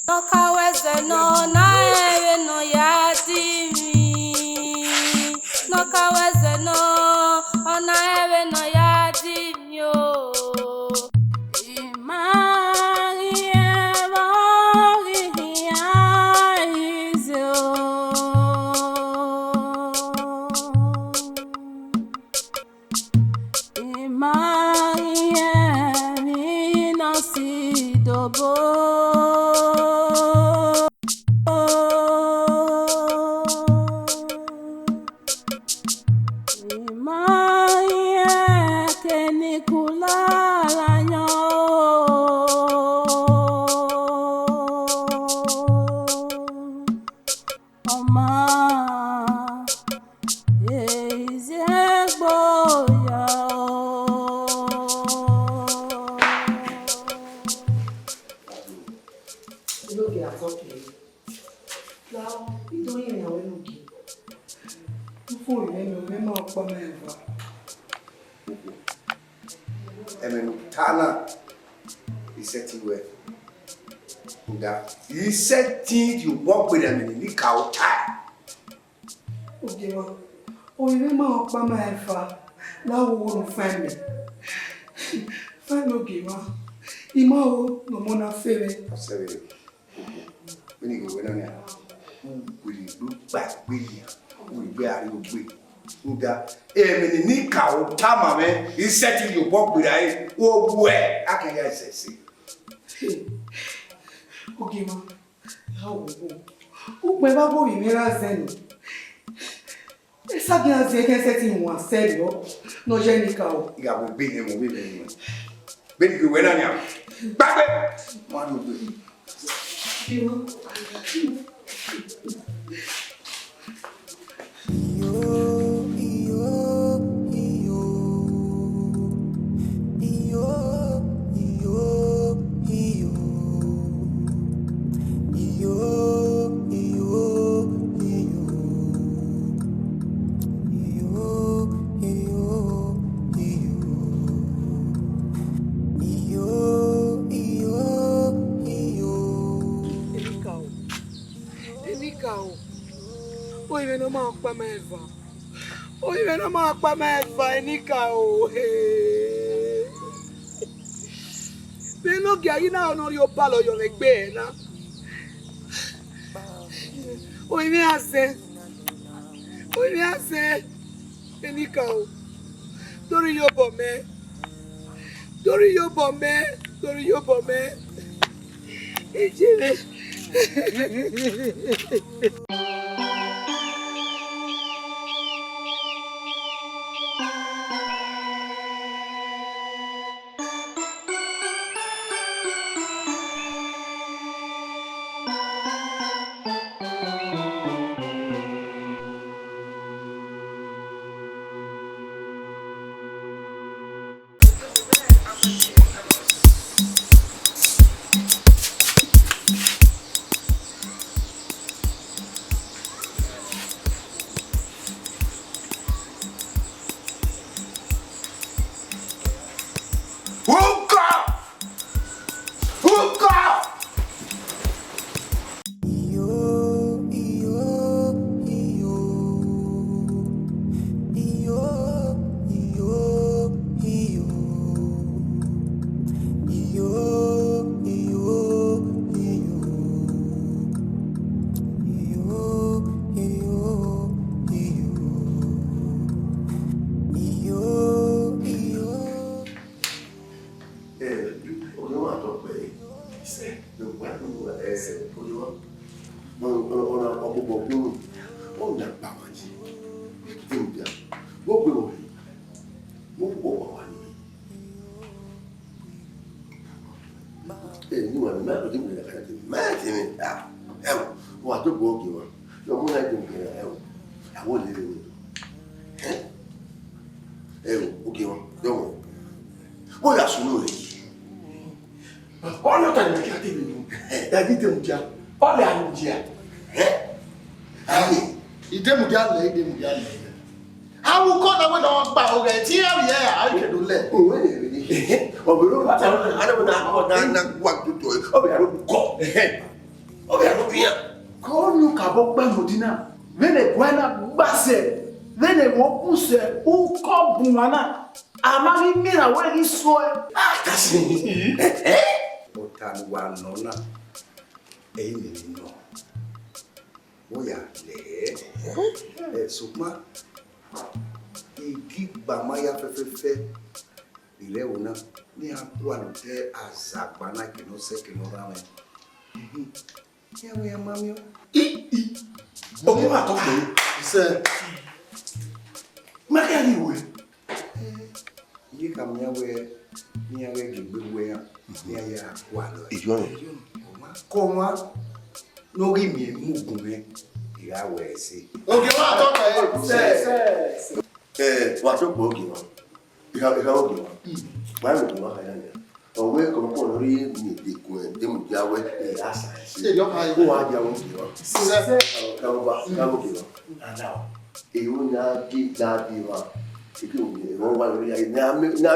No kaweze no na ewe no ya dimi. No kaweze no ona ewe no ya dimi o. Imani ewa ya izo. Imani emi no si dobo. Nga, he said things you walk with them in the cow tie. Okay, well, you know, my father, now we won't find me. Find no give up. Imao, no more na favorite. I said, when you go in there, who will you look back with you? Who will be able to wait? Nga, in the cow time, man, he said you walk with I. Oh, where? I can say. Okay, ma. How? Who never go in here then? Essa guia zé que você tem uma sério, no genical. Iga bo big name, big name. Big you when anya. Back. Manu be. Oi, não mal para meva. Oi, não mal para meva, Nicao. Pelo que aí não rio palo yo me pena. Oi, me hace. Oi, me hace. Nicao. Dori yo bomé. Dori yo bomé. Dori yo bomé. E chile. Sukma igi bamaya fefefe ile ona ni akwa nte azagbana kino se kino rame ya mamio o mo ma to pe se ma ka ni we yi kam ya we ni ya we gbegbe ya ni ya akwa lo ijo ko ma no ri mi mugun me ya we si oge wa to pe wa to gbo oge wa ika oge wa ba lo wa ya ya owe ko ko lori mi de ko de mu jawe asa se yo pa ko wa jawo ki wa se ka ba oge wa ana e o na ki da di wa keke o wa lórí ayé na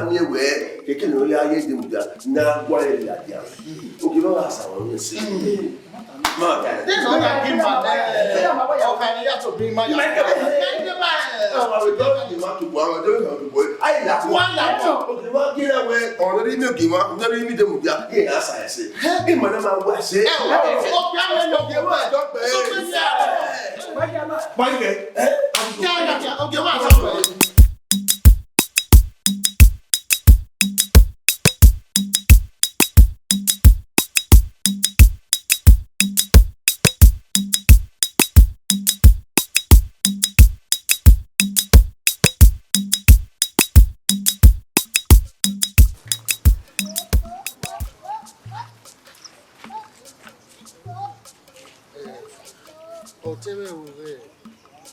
mi we keke no lórí ayé de muda na gwa le la dia o ke ba sa won se ma ta This one I give my dad. Okay, you have to bring my. we don't need to go I don't know to go ai la One la o ke ba kira we o lórí mi o ke ma lórí mi de muda e na sa se e mo na ma wa se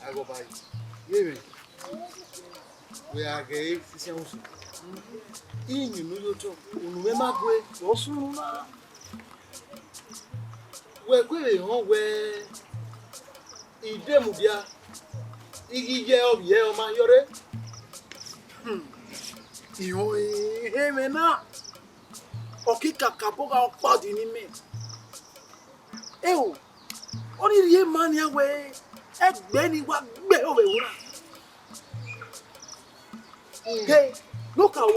I go buy. Yeah, we are gay. This is in you know to remember we also na we go on we ide mu bia igi je obi e o ma yore iho e me na okika kaboga opadi ni me o oni rie man ya we egbe ni wa gbe o we wura hey look how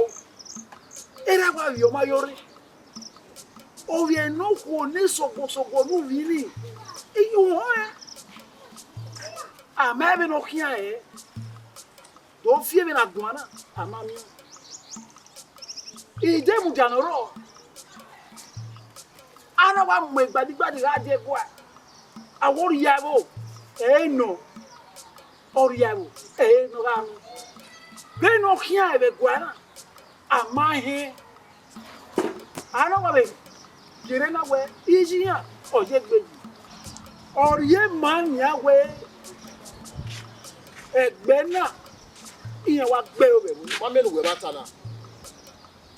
era wa yo mayore o vie no ko ni sogo no vini iyo ho a ma be no kia do fie be na duana amami ije mu janoro ana wa mo gbadi ga je kwa awori yabo no oriabo no ga be no kia be kwa amahe ana wa be jere na we ijiya oje gbeji oriye man ya we egbe na iyan wa gbe o be won melu we batana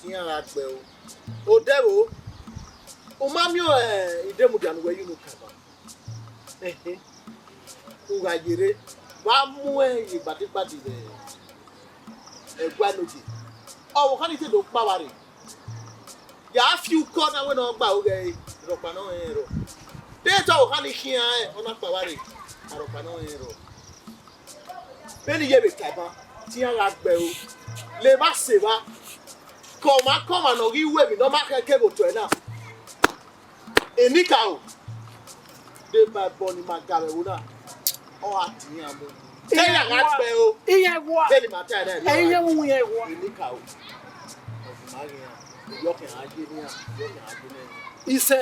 iyan ra gbe o dero o mami o idemu dan we you no kaba o ga jere wa mu igbadipadi egwa loji o kan ti do pa wa re ya fi uko na we no gba o ge ro pa no ro de to o kan kian ona pa wa re ro pa no ro be ni ye be kaba ti ara gbe o le ma se ba ko ma no ri we mi no ma ke go to e na enika o de ba bo ni ma ga we na o atiyan mo eya ga gbe o iye wo be ni ma ta da eya wo ye wo enika o ma ri ya yokin aje ni ya yokin aje ni ise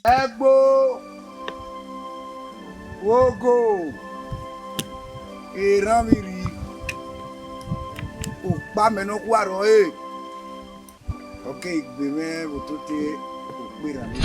Egbo wogo iramiri opa meno kwaro okay igbe me botote opera mi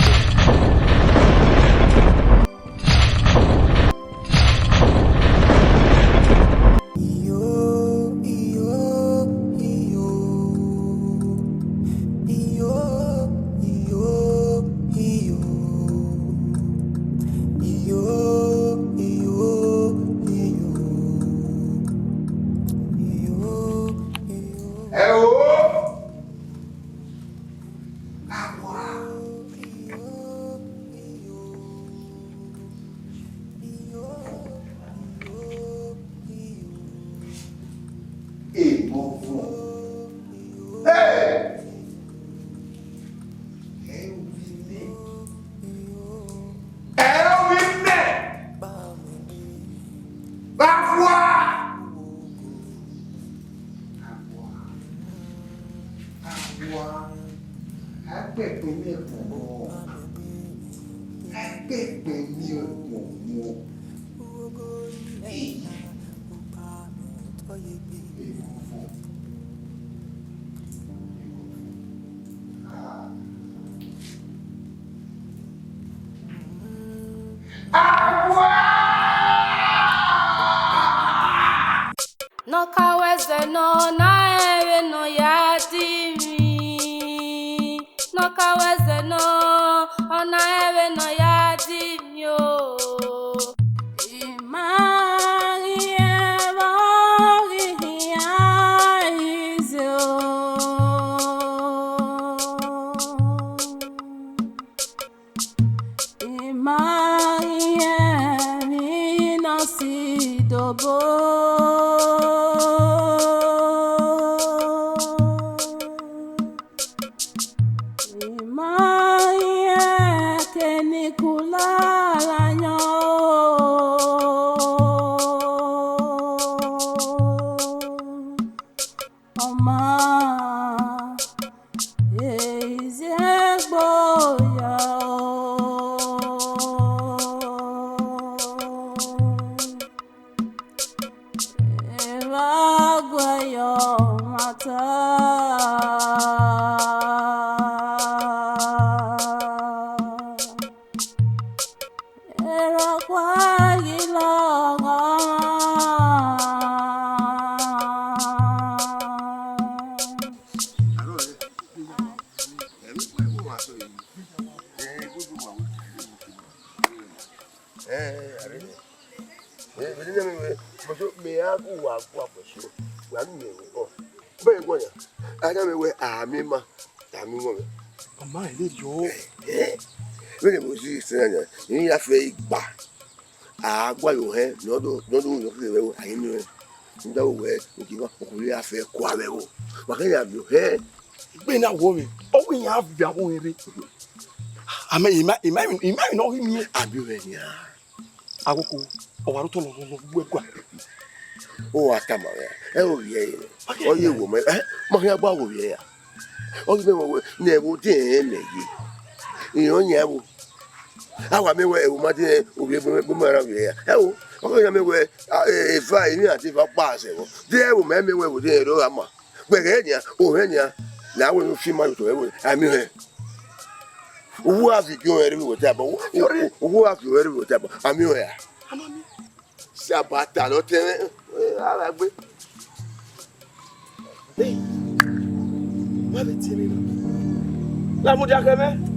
no na ewe no ya dimi no kaweze no ona ewe no ya dimi o Agua yo he no yo que veo ahí no nda wo we ki wa ko ri afe kwa be wo wa ka ya bi he gbe na wo mi o wi ya bi awon ere ama ima no hi mi abi we ya akoko o wa ro to no gbo egwa o atama ya e o ye o ye wo me mo ya gba wo ye ya o ki be wo ne wo de me yi iyan ye wo awa mi we ewu ma de obi egbo mo ra we ya e wo o ya mi we efa imi ati fa pa ase wo de ewu me mi we wo de ro ama gbere nya o he nya na we no fi ma to ewu ami he owo afi ki o ere mi wo ta ba owo afi o ere mi wo ta ba ami o ya amami sabata lo te ara gbe ma be ti mi la mo ja keme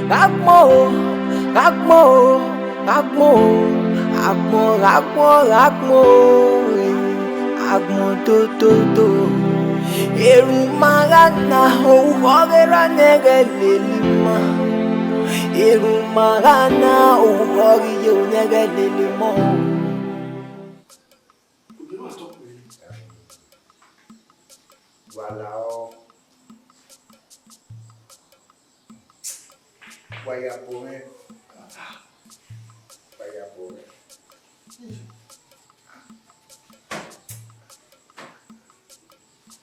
Ragmo, ragmo, ragmo, ragmo, ragmo, ragmo, ragmo to. Eru marana, uhorera negelelima. Eru marana, uhori yo negelelimo. Voilà. Vaya pomer. Vaya pomer.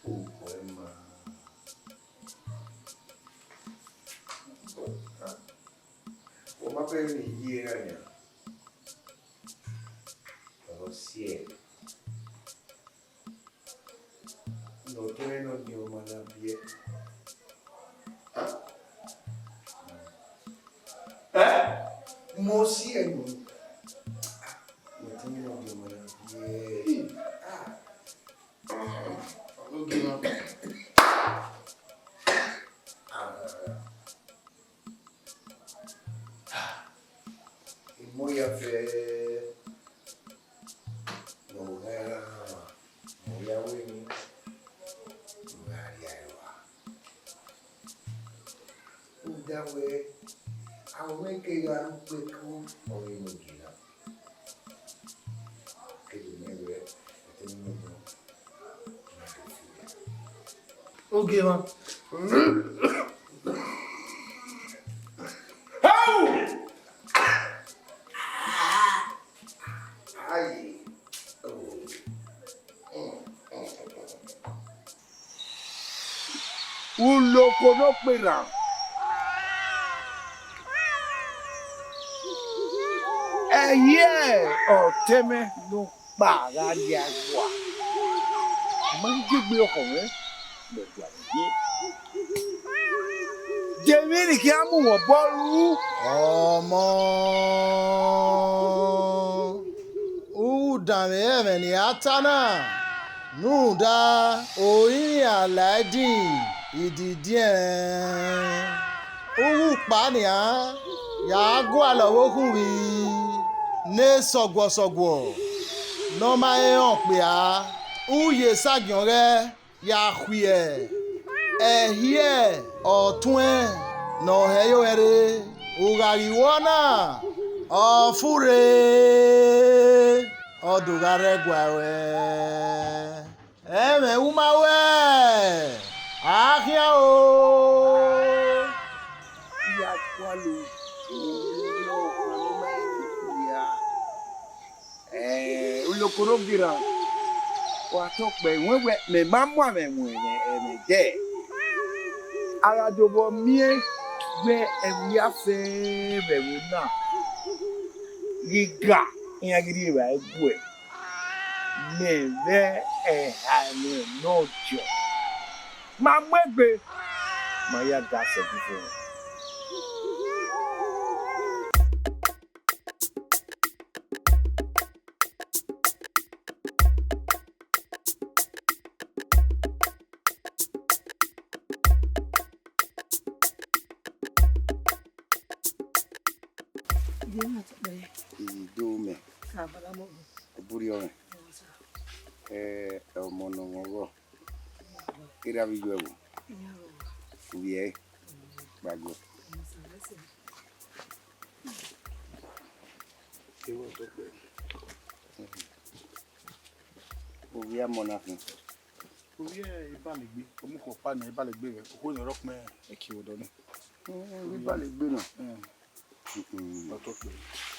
Poema. Como a pena higiene. Pero cielo. No tiene no ni humana bien. Mo sí ẹnu mo ti ní ọdún ọmọ náà yẹ oge náà ìmúyàfẹ́ mọ̀ọ́yàwó ni ìwádìí àìwá ó dáwẹ́. I'll make a quick or you will get up. Okay, man. Uloko no pera. Ọ̀tẹ́mẹ́ ló pa ara ní àgbà. Àmọ́ gbígbé ọkọ̀ rẹ̀ lọ́dọ̀ àgbẹ̀. Jẹ̀mí ni kí á mú wọn bọ́ọ̀lù. Ọmọ udàmì ẹ̀mẹ̀ ní atánà nùdá oyin àlàdìn ìdìdí ẹ̀ owó pàníyà yàgò àlọ́wọ́kùnrin. Ne sọgbọsọgbọ nọọma ẹhàn pé a uye sagian rẹ ya huẹ ẹhiẹ ọtún ẹ nà ẹyọ ẹrẹ ògàríwọ náà ọfúre ọdùnrárẹ gbàwẹ ẹmẹ wúmáwẹ àhíà o. Ìyá kwalo. Olokoro gira wa to pe wewe me mamu ame mu ene de arajobo mie gbe emi afe be wo na giga yan gidi ba egbu e me ve ha me no jo ma mwegbe ma ya da se bifo. Idume. Burione. Monongo. Ira vijuevo. Uye. Bago. Uye monafi. Uye ibalegbe. Omuko pa ni ibalegbe rẹ. Oko ni rọpẹ eki odo ni. Ibalegbe na.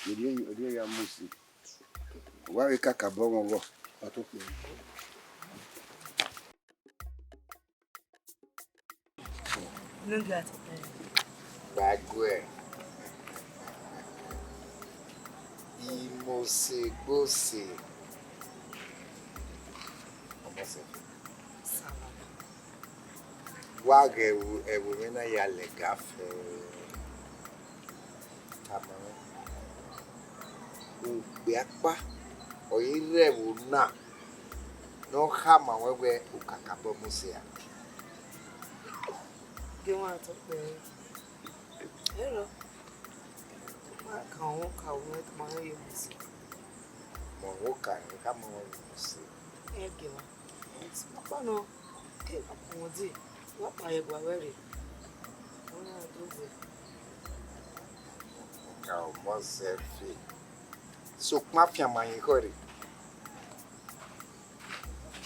Odi ya musi. Wa we kaka bo won wo. Bagwe. Imose gbose. Wa ewu mena ya le gafe. Tamam. Ubiakpa oyirewu na no hama wewe ukakabo musia. Ge wan to pe Hello. Kàn máa ń yọ sí. Mo wo kan ka mo sí. Ẹ gẹ̀ wá. Papa náà kí ọkùnrin dì wọ́n pa ẹ̀gbà wẹ̀rẹ̀. Wọ́n náà tó gbé. Ka o mo se fi. So kuma pia man yi ko ri.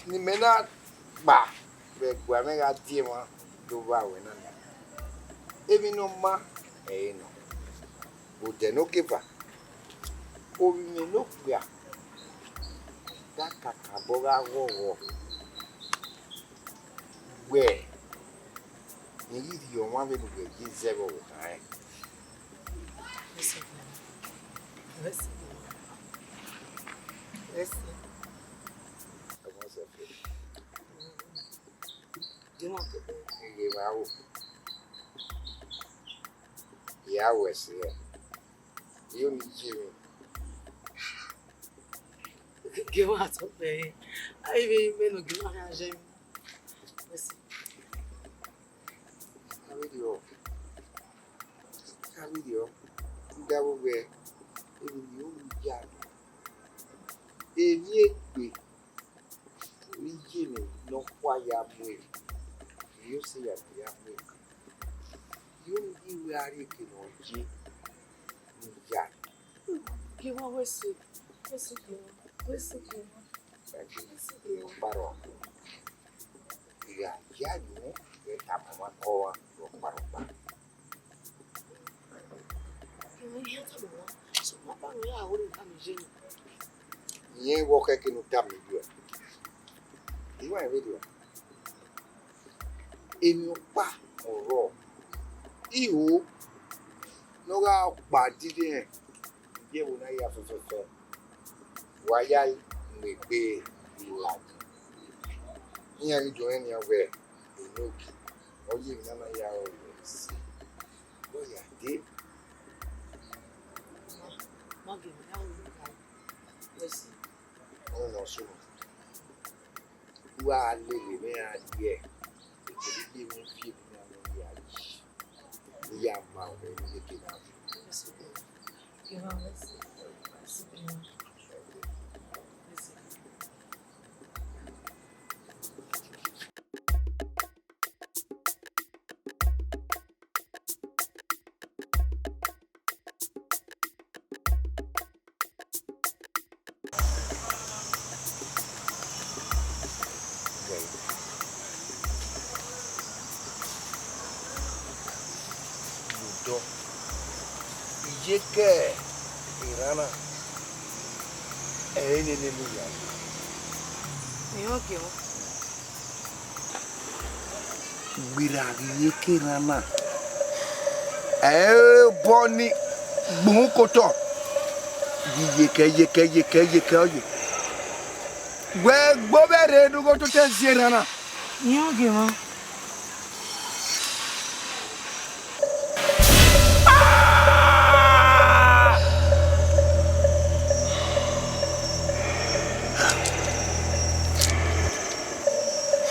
Ni mena ba be gwa me ga die mo do ba we na. Ebi no ma no. O de no ke ba. O mi no gba. Da kaka bo ga wo. Where? You need your one to get zero. Listen. I was a fish. You know, yeah, was here. You need Jimmy. Give us up there. I even give us a gem. Listen. Video. Double way. Even you, Jack. If you Jimmy, no quiet way. You see at the way. You are looking on G. Jack. Give us Paro. Yeah, you have one hour or Paro. So, Papa, I wouldn't come in. You walk a canoe dummy. You are a video. In your back or raw. You no go bad didn't. You will not have a fair. Why I may be like. Here you join your way. You look. Or you never always. Oh, yeah, dear. Maggie, how you listen. Oh, no, so. You are living there, dear. You give me people now. We are mounted in the kingdom. You know, listen. Ijeke irana ene neluya Okay. gbiragi yeke irana boni gbunkoto yeke oye we gbobere dugo to te zirana Okay, ma.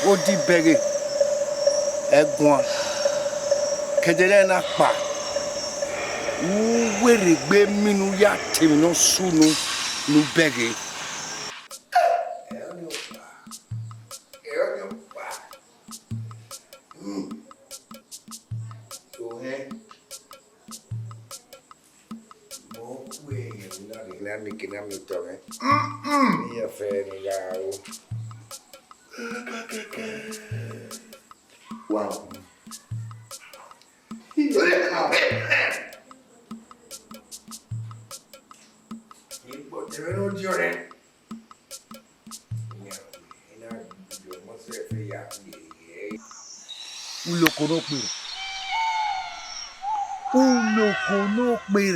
Odi bere egbon kedere na pa were gbe minu ya temi no sunu nu bere Wow.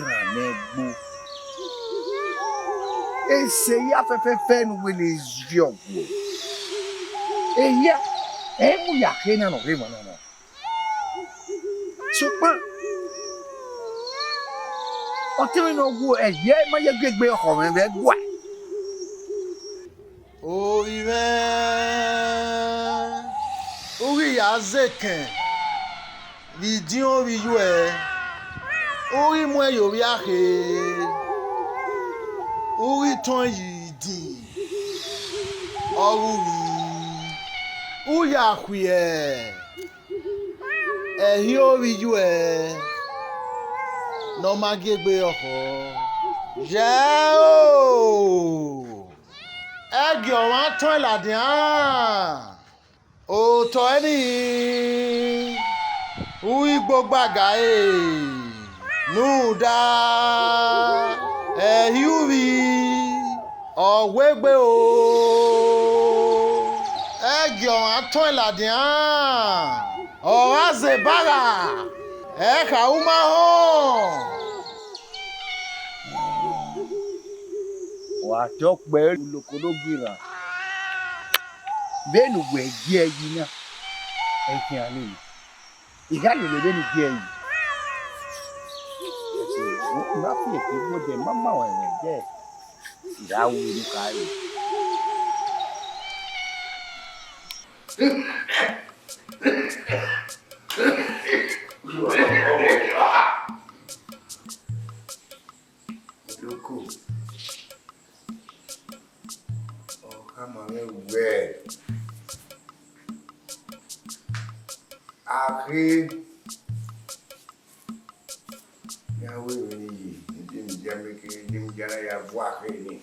Ranegbo. Ese ya fefe nu wele zio. Eya, mu ya kena no re mana no. Supa. O tiri no go eye ma ye gbegbe ho me be gwa. O iwe. Ori ya zeken. Li di o ri yu e. Uri mwe yobi ahe. Uri ton yidi. Ori. Uya kwiye. Ehi ori yu e. No magegbe oho. Je o. Egi o wa ton ladian. O to eni. Ui gbogbo agae. Nuda. Ehiuri. Ọ̀wẹ́gbẹ́ o. Egi o wa ton ladian. Ọ̀rá zebara. Eka uma ho. Wa to pe lokologira. Benu gwe gi eyi na. Ekin ani. Ìyá lè lè ní díẹ̀ yìí. Má fi èké bó jẹ má má wọ̀ ẹ̀rẹ̀ jẹ́ ìdáwó inú káyọ̀. Lóko, ọ̀ká máa ń wẹ̀. Àrí yàwó ìrìn yìí ní ìjẹ́ mékèrè ní ìjẹ́ra ya bọ́ àrí ni.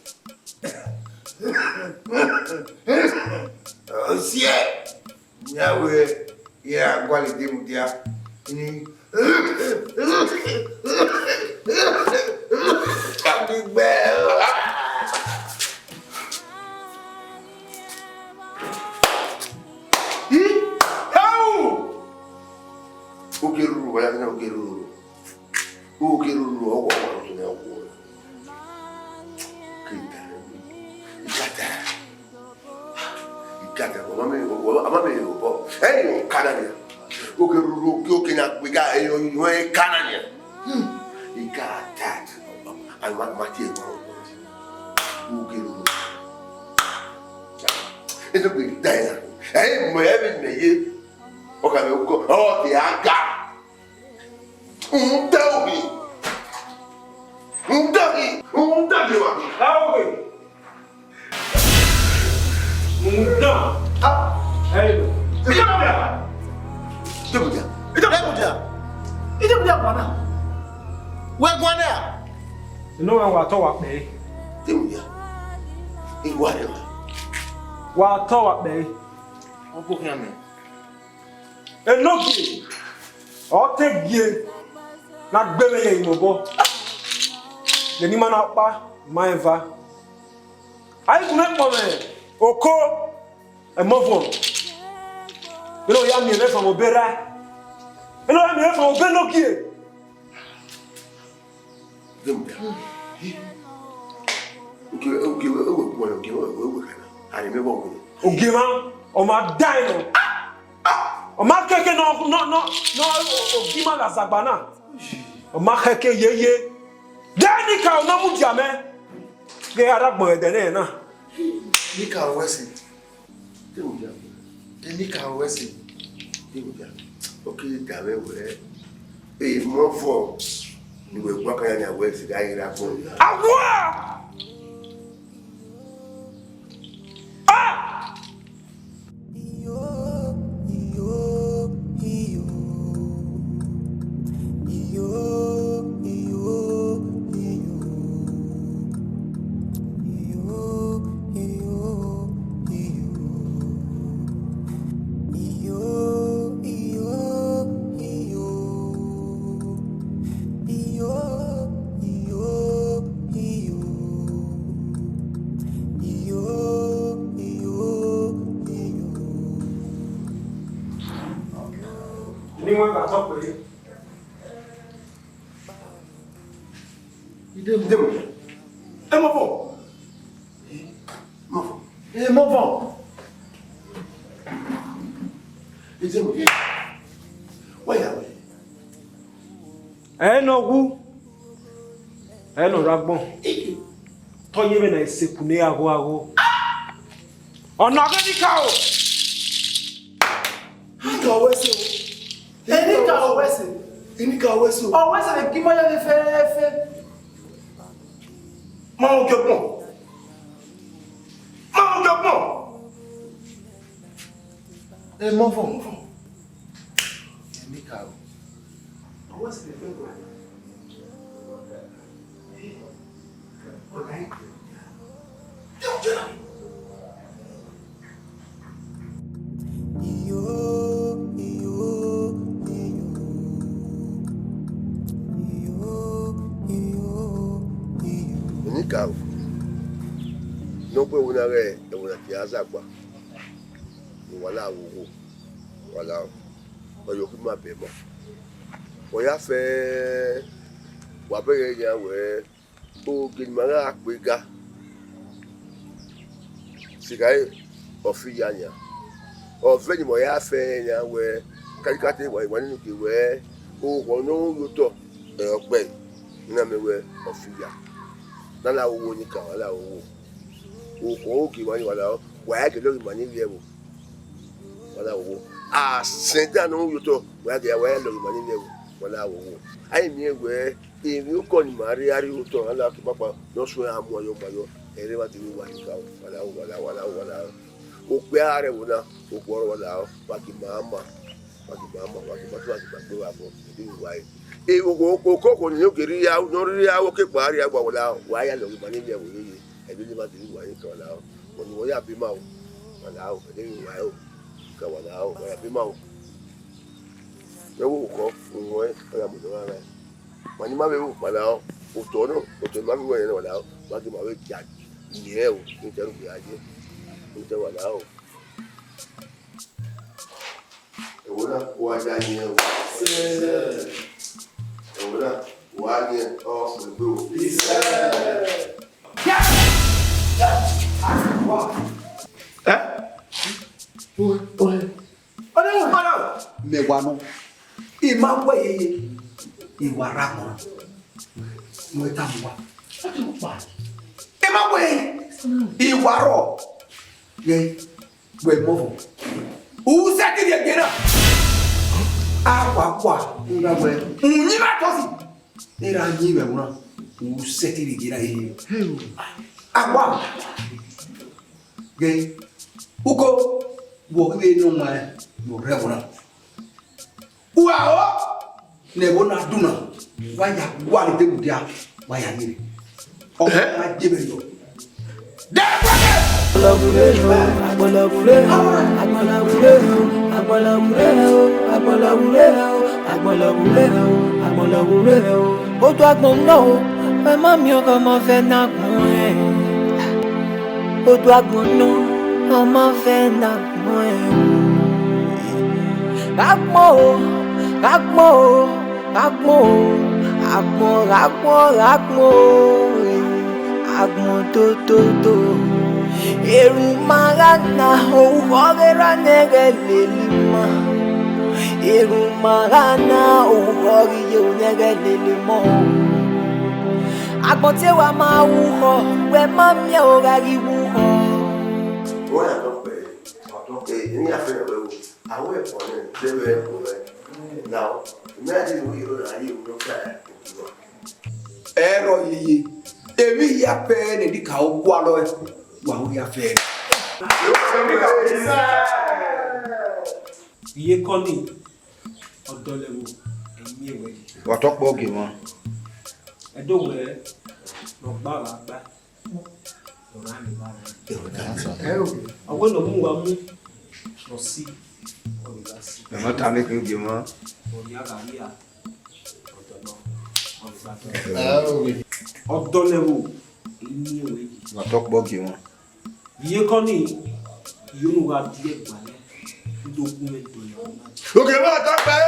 Ọ̀sí ẹ̀ yàwó yẹ àgbàlẹ̀ dèmùdíà ní àgbègbè. Ogeruru wala na ogeruru. Ogeruru owo owo to na owo. Kita. Ikata ko mame obo. Eh kana ni. Ogeruru ki o kina pe ga e yo kana ni. Ikata. Ai ma ti e ko. Ogeruru. Eto bi dai na. Eh mo e me ye. Okay, we go. Oh, the aga. Tell me. Tell me. How are Hey. Where go there? You know when we talk about Wa talk about Opo kiame. Enogi. O te gie. Na gbele ye imobo. Le ni mana pa, maeva. Ai kuma po me. Oko e mofo. Elo ya mi le fa mo bera. Elo ya mi le fa mo benogie. Ogima, o ma dino. O ma keke no ogima la zagbana. O ma keke yeye. Dani ka o na mu diame. Ge aragbon edene na. Ni ka wesi. Te mu dia. Ni ka wesi. Te mu dia. Okay, gawe we. E mo fo. Ni we gwa kan ya wesi ga ira ko. Agwa! Anyone got talk with you? You didn't do it. I'm a fool. Move on. It's a movie. Why are we? I know who. I know Ragbon. Toye me na isekune ago. Ona gani ka o. How do I say? Any ka o wese. Inika weso. Oh, what's the give me the fe. Ma o jọgbọ́n. Ma o jọgbọ́n. Move on. Inika. What's the thing? Okay. Inika. No pe wona re e wona ti azagba. Wala wo. Wala. O yo ki ma be mo. O ya fe wa be ya we o gin mara apega. Sigai ofiyanya. O fe ni mo ya fe ya we karikate wa ninu ki we o wono yoto e ogbe na me we ofiya. Nala owó ní kan wala owó o ki wani wala wa ya ke lórí mani lewo wala owó a senda no yoto wa ya lórí mani lewo wala owó ai mi ewe èmi o ko ni mari ari yoto ala ki papa no so amu ayo mayo ere wa ti wa ni ka wala o pe are wona o ko wala wa ki mama wa ki gbé wa bo ni wa e o ni o kiri ya no ri ya o ke pari agba wala wa ya lórí mani lewo yeye e bi ma ti wa ni ka wala o ni wo ya bi ma o wala o de wa o ka wala o ya bi ma o e wo ko o e ya mo do ara mani ma be o wala o to ma bi wo yen wala o wa ki ma we ja ni e o ni te ru bi aje ni te wala o e wo na wa ja ni e o Ora, wani off the boat. Mewano. Imamwe yeye. Iwaramo. Mwetamwa. Imamwe. Iwaro. Ye. We movo. Usakiri agera. Akwa ngawe unyima tosi era nyiwe una usetiri gira hiyo akwa ge uko wo be no ma no rebona uao ne bona duna waya wali te budia waya ngire o ma jebe yo de Ó tó agbọ̀n náà o, ẹ má mi ọkọ̀ ọmọ fẹ́ nàgbọ̀n ẹ̀. Ó tó agbọ̀n náà, ọmọ fẹ́ nàgbọ̀n ẹ̀. Rágbọ̀n o, rágbọ̀n o, rágbọ̀n o, rágbọ̀n o, àgbọ̀n tó. Eru marana, òwúrọ̀ rẹ̀ ránẹ̀rẹ̀ lè lima. Eru marana, òwúrọ̀ rí yóò nẹ̀rẹ̀ lè lima. Àgbọ̀n tí wàá máa wú họ, wẹ́ má mi ò rárí wú họ. Wọ́n yà lọ pé ní àfihàn rẹ̀ wò àwọn ẹ̀kọ́ rẹ̀ lẹ́wọ̀ ẹ̀kọ́ rẹ̀ náà mẹ́rin ìwé ìrora ayé òun ló fẹ́ òkúrọ̀. Ẹ̀rọ yeye èmi ya fẹ́ ní di ka o bu alọ ẹ wà ó ya fẹ́. Iye kọ́ni ọ̀dọ́ lẹ́wọ̀ ẹ̀yìn ìwé. Wọ́tọ́ pọ̀ gé wọn. Ẹ̀dọ́wọ̀ ẹ̀ lọ́gbà wà gbà lọ́rọ̀ àmì bá rẹ̀. Àwọn ènìyàn mú wa mú lọ sí ọ̀rẹ́dá sí. Ẹ̀mọ́ ta ní kí n gé wọn. Ọ̀rẹ́ àgbáyé ọ̀dọ́ náà ọ̀dọ́ lẹ́wọ̀ ẹ̀yìn ìwé. Wọ́tọ́ pọ̀ gé wọn. Iye kọ́ni yóò wá díẹ̀ gbà lẹ́ dókúmẹ́ntì ọ̀yọ́ náà. Òkè máa tọ́ pẹ́.